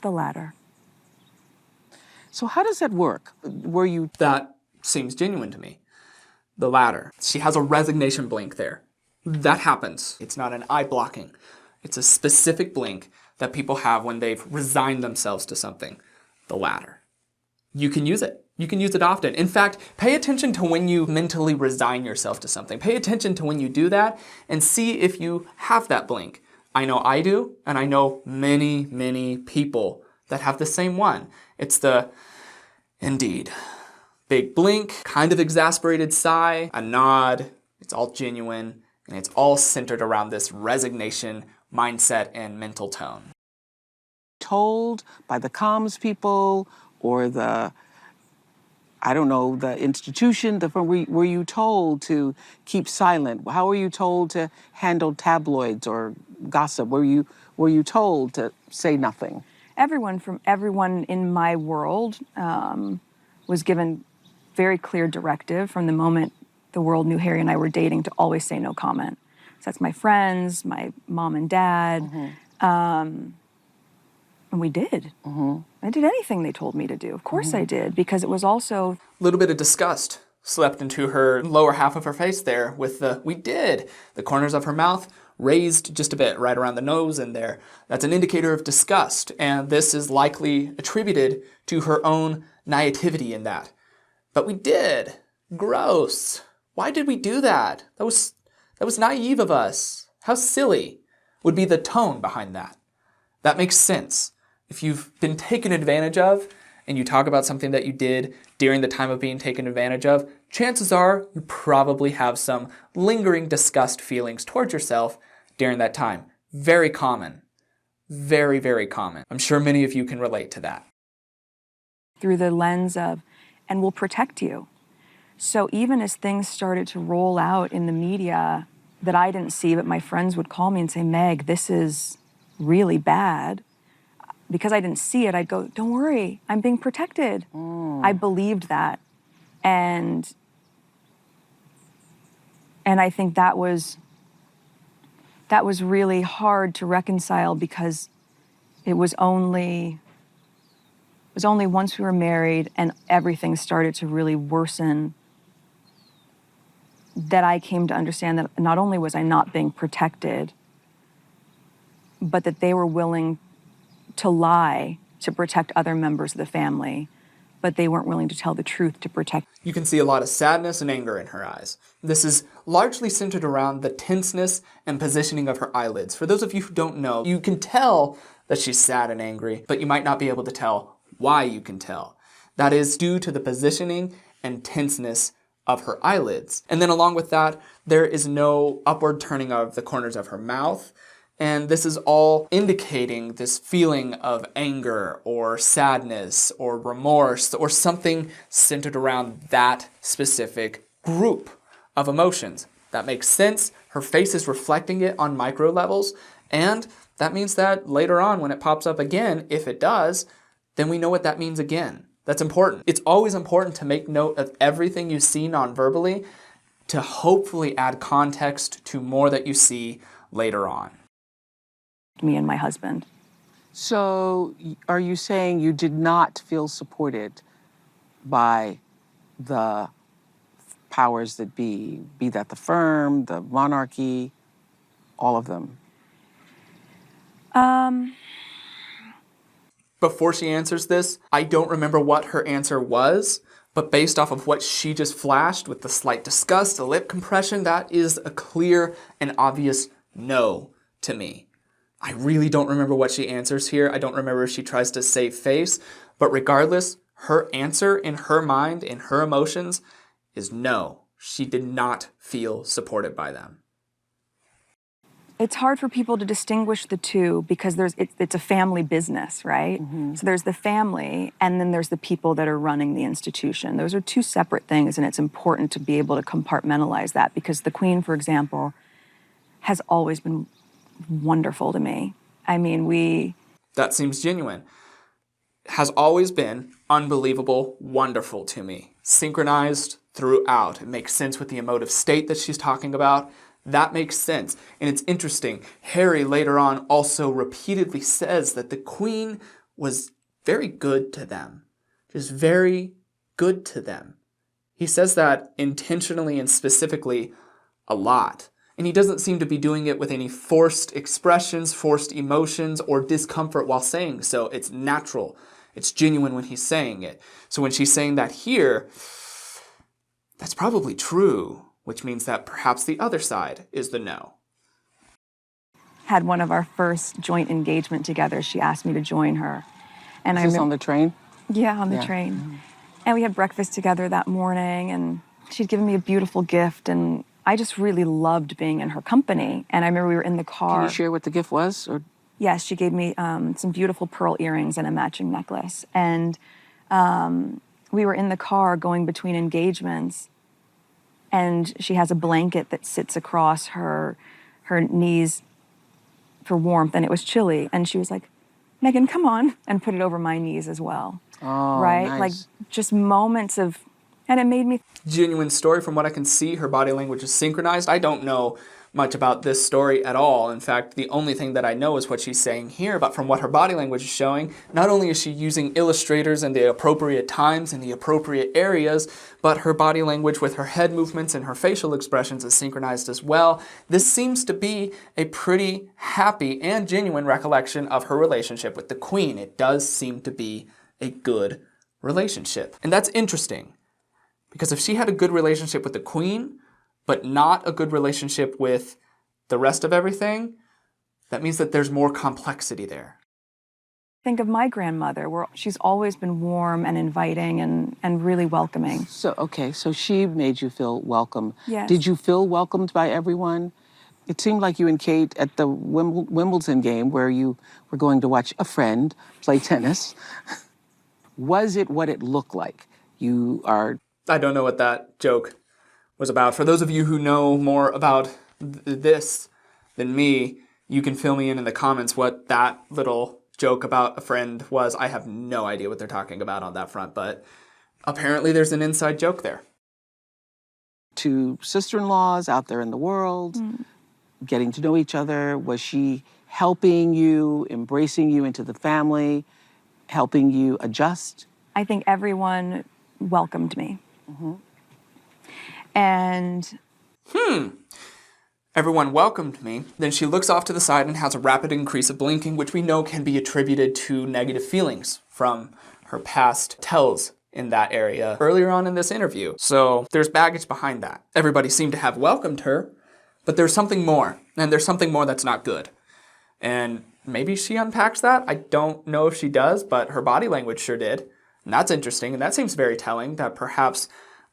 The latter. So how does that work? Were you... That seems genuine to me. The latter. She has a resignation blink there. That happens. It's not an eye blocking. It's a specific blink that people have when they've resigned themselves to something. The latter. You can use it. You can use it often. In fact, pay attention to when you mentally resign yourself to something. Pay attention to when you do that and see if you have that blink. I know I do, and I know many, many people that have the same one. It's the indeed. Big blink, kind of exasperated sigh, a nod. It's all genuine, and it's all centered around this resignation mindset and mental tone. Told by the comms people or the, I don't know, the institution, were you told to keep silent? How were you told to handle tabloids or gossip? Were you told to say nothing? Everyone in my world was given very clear directive from the moment the world knew Harry and I were dating to always say no comment. So that's my friends, my mom and dad. And we did. I did anything they told me to do. Of course I did, because it was also... A little bit of disgust slept into her lower half of her face there with the, we did. The corners of her mouth raised just a bit right around the nose in there. That's an indicator of disgust, and this is likely attributed to her own naivety in that. But we did. Gross. Why did we do that? That was naive of us. How silly would be the tone behind that. That makes sense. If you've been taken advantage of and you talk about something that you did during the time of being taken advantage of, chances are you probably have some lingering disgust feelings towards yourself during that time. Very common. Very, very common. I'm sure many of you can relate to that. Through the lens of, and we'll protect you. So even as things started to roll out in the media that I didn't see, but my friends would call me and say, Meg, this is really bad. Because I didn't see it, I'd go, don't worry, I'm being protected. I believed that. And I think that was really hard to reconcile, because it was only once we were married and everything started to really worsen that I came to understand that not only was I not being protected, but that they were willing to lie to protect other members of the family, but they weren't willing to tell the truth to protect. You can see a lot of sadness and anger in her eyes. This is largely centered around the tenseness and positioning of her eyelids. For those of you who don't know, you can tell that she's sad and angry, but you might not be able to tell why you can tell. That is due to the positioning and tenseness of her eyelids. And then along with that, there is no upward turning of the corners of her mouth. And this is all indicating this feeling of anger or sadness or remorse or something centered around that specific group of emotions. That makes sense. Her face is reflecting it on micro levels. And that means that later on when it pops up again, if it does, then we know what that means again. That's important. It's always important to make note of everything you see non-verbally to hopefully add context to more that you see later on. Me and my husband. So are you saying you did not feel supported by the powers that be that the firm, the monarchy, all of them? Before she answers this, I don't remember what her answer was, but based off of what she just flashed with the slight disgust, the lip compression, that is a clear and obvious no to me. I really don't remember what she answers here. I don't remember if she tries to save face, but regardless, her answer in her mind, in her emotions, is no. She did not feel supported by them. It's hard for people to distinguish the two because it's a family business, right? So there's the family, and then there's the people that are running the institution. Those are two separate things, and it's important to be able to compartmentalize that because the Queen, for example, has always been wonderful to me. I mean, That seems genuine. Has always been unbelievable, wonderful to me. Synchronized throughout. It makes sense with the emotive state that she's talking about. That makes sense. And it's interesting. Harry later on also repeatedly says that the Queen was very good to them. Just very good to them. He says that intentionally and specifically a lot. And he doesn't seem to be doing it with any forced expressions, forced emotions, or discomfort while saying so. It's natural. It's genuine when he's saying it. So when she's saying that here, that's probably true, which means that perhaps the other side is the no. had one of our first joint engagement together. She asked me to join her. And Is this on the train? Yeah, on the train. And we had breakfast together that morning, and she'd given me a beautiful gift, and I just really loved being in her company. And I remember we were in the car. Can you share what the gift was? Or? Yes, she gave me some beautiful pearl earrings and a matching necklace. And we were in the car going between engagements, and she has a blanket that sits across her knees for warmth, and it was chilly. And she was like, "Meghan, come on," and put it over my knees as well. Oh, right? nice. Like just moments of, and it made me. Genuine story. From what I can see, her body language is synchronized. I don't know much about this story at all. In fact, the only thing that I know is what she's saying here, but from what her body language is showing, not only is she using illustrators in the appropriate times in the appropriate areas, but her body language with her head movements and her facial expressions is synchronized as well. This seems to be a pretty happy and genuine recollection of her relationship with the Queen. It does seem to be a good relationship. And that's interesting, because if she had a good relationship with the Queen, but not a good relationship with the rest of everything, that means that there's more complexity there. Think of my grandmother, where she's always been warm and inviting and really welcoming. So, okay, so she made you feel welcome. Yes. Did you feel welcomed by everyone? It seemed like you and Kate at the Wimbledon game where you were going to watch a friend play tennis. Was it what it looked like? I don't know what that joke was about. For those of you who know more about this than me, you can fill me in the comments what that little joke about a friend was. I have no idea what they're talking about on that front, but apparently there's an inside joke there. Two sister-in-laws out there in the world, getting to know each other. Was she helping you, embracing you into the family, helping you adjust? I think everyone welcomed me. And Everyone welcomed me. Then she looks off to the side and has a rapid increase of blinking, which we know can be attributed to negative feelings from her past tells in that area earlier on in this interview. So there's baggage behind that. Everybody seemed to have welcomed her, but there's something more, and there's something more that's not good. And maybe she unpacks that. I don't know if she does, but her body language sure did. And that's interesting, and that seems very telling that perhaps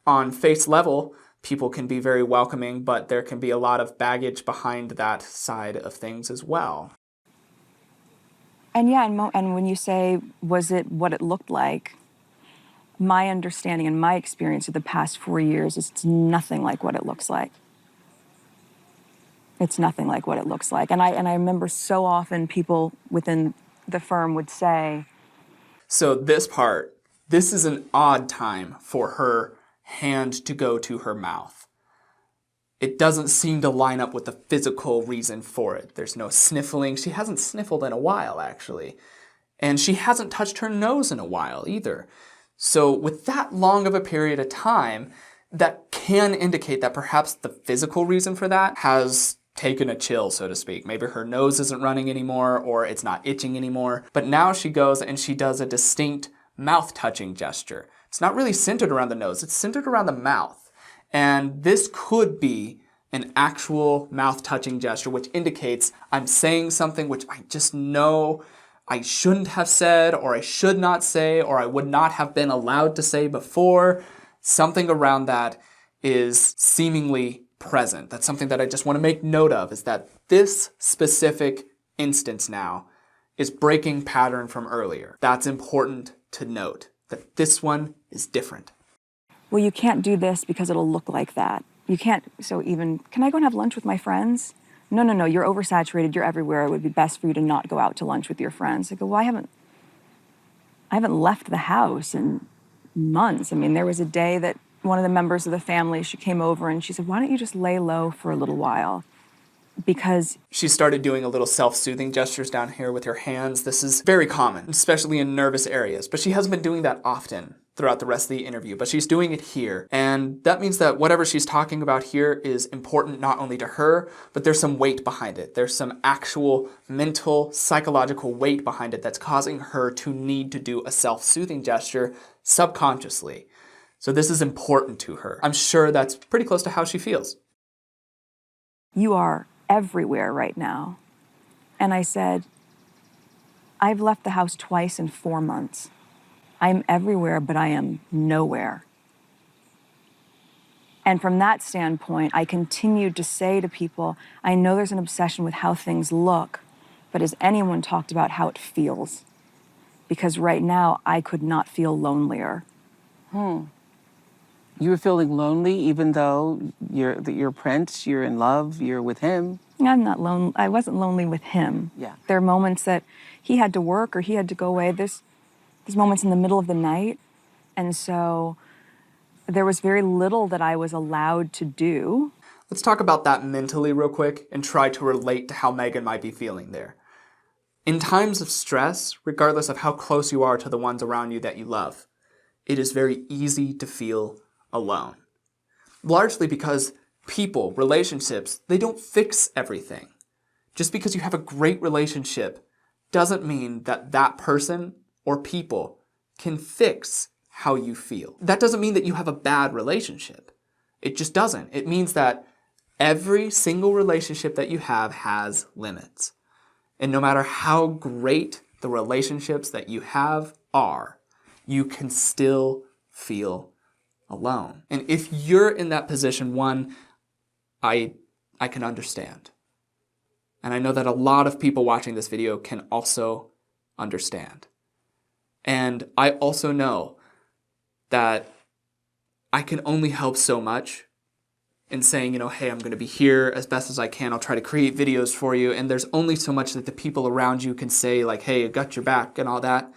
on face level, people can be very welcoming, but there can be a lot of baggage behind that side of things as well. And yeah, and when you say, was it what it looked like, my understanding and my experience of the past 4 years is it's nothing like what it looks like. It's nothing like what it looks like. And I remember so often people within the firm would say. So this part This is an odd time for her hand to go to her mouth. It doesn't seem to line up with the physical reason for it. There's no sniffling. She hasn't sniffled in a while, actually. And she hasn't touched her nose in a while either. So with that long of a period of time, that can indicate that perhaps the physical reason for that has taken a chill, so to speak. Maybe her nose isn't running anymore, or it's not itching anymore. But now she goes and she does a distinct mouth-touching gesture. It's not really centered around the nose, it's centered around the mouth. And this could be an actual mouth-touching gesture, which indicates I'm saying something which I just know I shouldn't have said, or I should not say, or I would not have been allowed to say before. Something around that is seemingly present. That's something that I just want to make note of, is that this specific instance now is breaking pattern from earlier. That's important to note, that this one is different. Well, you can't do this because it'll look like that. You can't, so even, can I go and have lunch with my friends? No, you're oversaturated, you're everywhere. It would be best for you to not go out to lunch with your friends. I go, well, I haven't left the house in months. I mean, there was a day that one of the members of the family, she came over and she said, why don't you just lay low for a little while? Because she started doing a little self-soothing gestures down here with her hands. This is very common, especially in nervous areas, but she hasn't been doing that often throughout the rest of the interview, but she's doing it here. And that means that whatever she's talking about here is important not only to her, but there's some weight behind it. There's some actual mental, psychological weight behind it that's causing her to need to do a self-soothing gesture subconsciously. So this is important to her. I'm sure that's pretty close to how she feels. you are everywhere right now. And I said, I've left the house twice in 4 months. I'm everywhere, but I am nowhere. And from that standpoint, I continued to say to people, I know there's an obsession with how things look, but has anyone talked about how it feels? Because right now, I could not feel lonelier. You were feeling lonely even though you're Prince, you're in love, you're with him? I'm not lonely. I wasn't lonely with him. Yeah. There are moments that he had to work or he had to go away. There's moments in the middle of the night. And so there was very little that I was allowed to do. Let's talk about that mentally real quick and try to relate to how Meghan might be feeling there. In times of stress, regardless of how close you are to the ones around you that you love, it is very easy to feel alone. Largely because people, relationships, they don't fix everything. Just because you have a great relationship doesn't mean that that person or people can fix how you feel. That doesn't mean that you have a bad relationship. It just doesn't. It means that every single relationship that you have has limits. And no matter how great the relationships that you have are, you can still feel alone. And if you're in that position, one, I can understand. And I know that a lot of people watching this video can also understand. And I also know that I can only help so much in saying, hey, I'm going to be here as best as I can. I'll try to create videos for you. And there's only so much that the people around you can say, like, hey, I got your back and all that.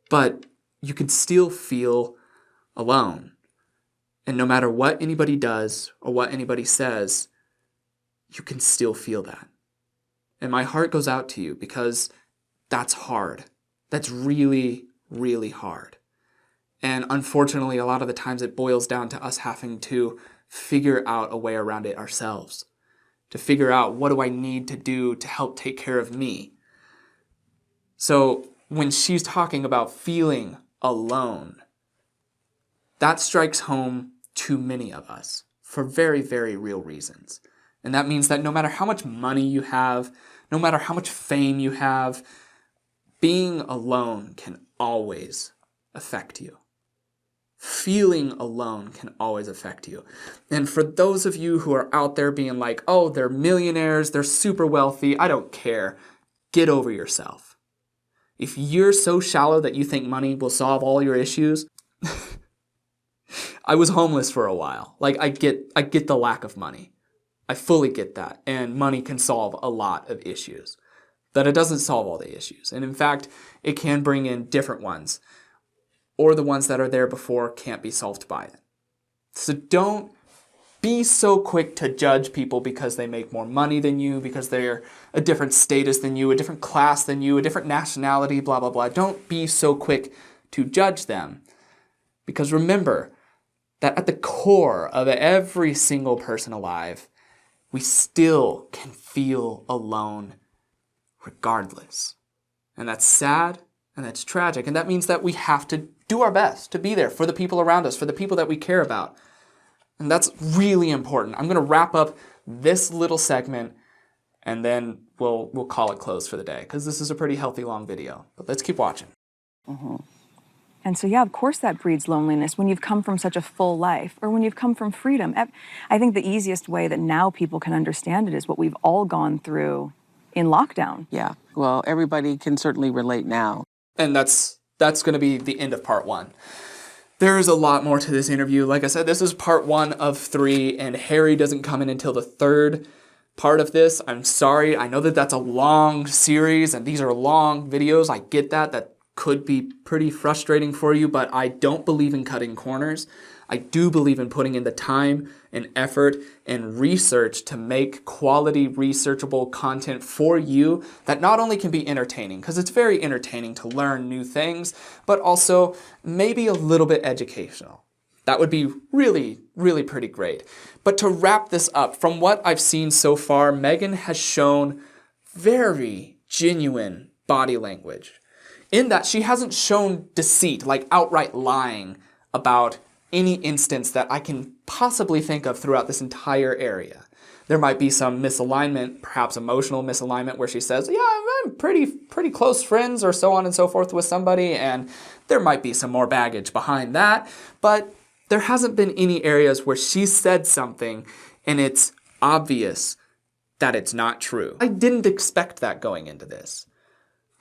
But you can still feel alone. And no matter what anybody does or what anybody says, you can still feel that. And my heart goes out to you because that's hard. That's really, really hard. And unfortunately, a lot of the times it boils down to us having to figure out a way around it ourselves. To figure out, what do I need to do to help take care of me? So when she's talking about feeling alone, that strikes home to many of us for very, very real reasons. And that means that no matter how much money you have, no matter how much fame you have, being alone can always affect you. Feeling alone can always affect you. And for those of you who are out there being like, oh, they're millionaires, they're super wealthy, I don't care, get over yourself. If you're so shallow that you think money will solve all your issues, I was homeless for a while. Like, I get the lack of money. I fully get that. And money can solve a lot of issues. that it doesn't solve all the issues. And in fact, it can bring in different ones, or the ones that are there before can't be solved by it. So don't be so quick to judge people because they make more money than you, because they're a different status than you, a different class than you, a different nationality, blah, blah, blah. Don't be so quick to judge them. Because remember that at the core of every single person alive, we still can feel alone regardless. And that's sad and that's tragic. And that means that we have to do our best to be there for the people around us, for the people that we care about. And that's really important. I'm going to wrap up this little segment and then we'll call it closed for the day because this is a pretty healthy long video. But let's keep watching. Mm-hmm. And so, yeah, of course that breeds loneliness when you've come from such a full life or when you've come from freedom. I think the easiest way that now people can understand it is what we've all gone through in lockdown. Yeah, well, everybody can certainly relate now. And that's going to be the end of part 1. There is a lot more to this interview. Like I said, this is part 1 of 3, and Harry doesn't come in until the 3rd part of this. I'm sorry. I know that that's a long series, and these are long videos. I get that. That could be pretty frustrating for you, but I don't believe in cutting corners. I do believe in putting in the time and effort and research to make quality researchable content for you that not only can be entertaining, because it's very entertaining to learn new things, but also maybe a little bit educational. That would be really, really pretty great. But to wrap this up, from what I've seen so far, Meghan has shown very genuine body language in that she hasn't shown deceit, like outright lying about any instance that I can possibly think of throughout this entire area. There might be some misalignment, perhaps emotional misalignment, where she says, yeah, I'm pretty close friends or so on and so forth with somebody, and there might be some more baggage behind that, but there hasn't been any areas where she said something and it's obvious that it's not true. I didn't expect that going into this.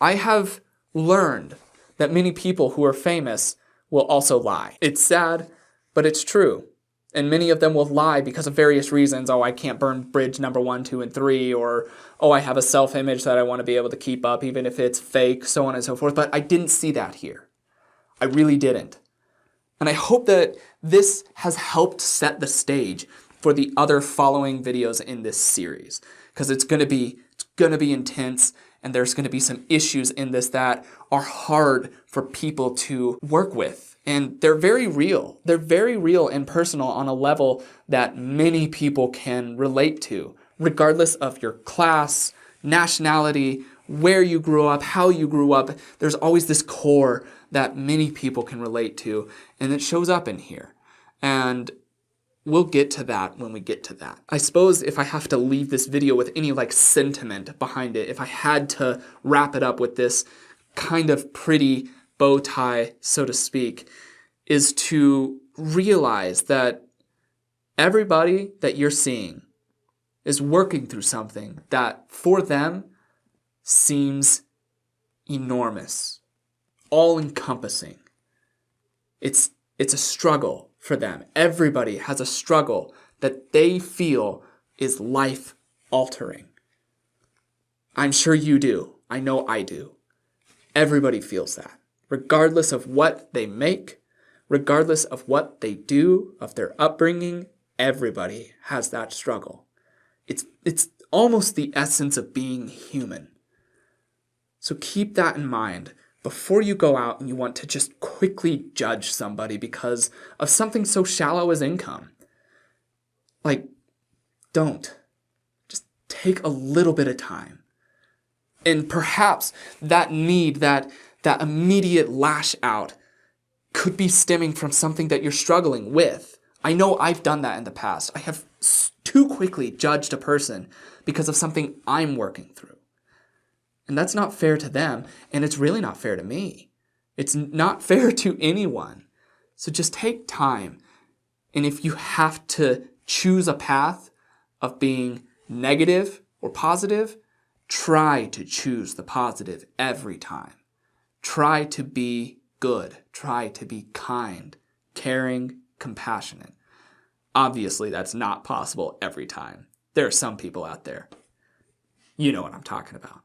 I have learned that many people who are famous will also lie. It's sad, but it's true. And many of them will lie because of various reasons. Oh, I can't burn bridge number 1, 2, and 3. Or, oh, I have a self-image that I want to be able to keep up even if it's fake, so on and so forth. But I didn't see that here. I really didn't. And I hope that this has helped set the stage for the other following videos in this series. Because it's going to be intense. And there's going to be some issues in this that are hard for people to work with. And they're very real. They're very real and personal on a level that many people can relate to, regardless of your class, nationality, where you grew up, how you grew up. There's always this core that many people can relate to, and it shows up in here. And we'll get to that when we get to that. I suppose if I have to leave this video with any sentiment behind it, if I had to wrap it up with this kind of pretty bow tie, so to speak, is to realize that everybody that you're seeing is working through something that for them seems enormous, all-encompassing. It's a struggle for them. Everybody has a struggle that they feel is life-altering. I'm sure you do. I know I do. Everybody feels that. Regardless of what they make, regardless of what they do, of their upbringing, everybody has that struggle. It's almost the essence of being human. So keep that in mind before you go out and you want to just quickly judge somebody because of something so shallow as income. Don't. Just take a little bit of time. And perhaps that need, that immediate lash out could be stemming from something that you're struggling with. I know I've done that in the past. I have too quickly judged a person because of something I'm working through. And that's not fair to them, and it's really not fair to me. It's not fair to anyone. So just take time. And if you have to choose a path of being negative or positive, try to choose the positive every time. Try to be good. Try to be kind, caring, compassionate. Obviously, that's not possible every time. There are some people out there. You know what I'm talking about.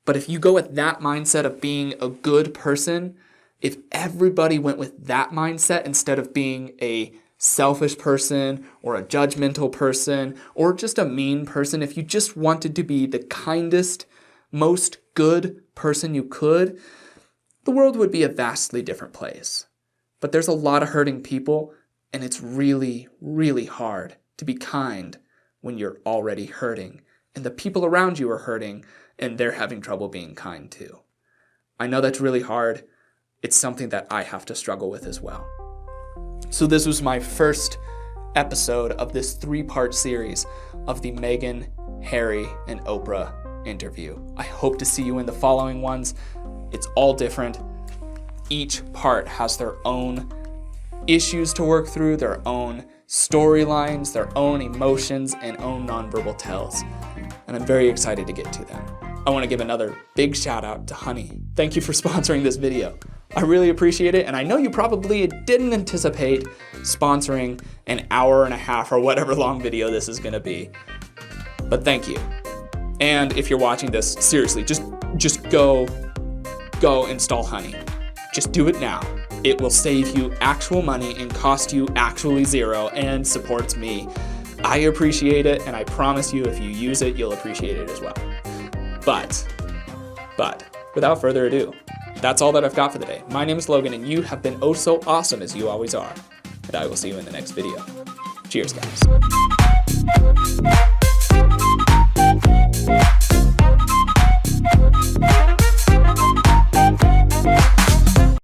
But if you go with that mindset of being a good person, if everybody went with that mindset instead of being a selfish person or a judgmental person or just a mean person, if you just wanted to be the kindest, most good person you could, the world would be a vastly different place. But there's a lot of hurting people, and it's really, really hard to be kind when you're already hurting, and the people around you are hurting, and they're having trouble being kind too. I know that's really hard. It's something that I have to struggle with as well. So this was my first episode of this 3-part series of the Meghan, Harry, and Oprah interview. I hope to see you in the following ones. It's all different. Each part has their own issues to work through, their own storylines, their own emotions, and own nonverbal tells. And I'm very excited to get to them. I want to give another big shout out to Honey. Thank you for sponsoring this video. I really appreciate it, and I know you probably didn't anticipate sponsoring an hour and a half or whatever long video this is gonna be. But thank you. And if you're watching this, seriously, just go install Honey. Just do it now. It will save you actual money and cost you actually zero and supports me. I appreciate it, and I promise you if you use it, you'll appreciate it as well. But without further ado, that's all that I've got for the day. My name is Logan, and you have been oh so awesome as you always are. And I will see you in the next video. Cheers, guys.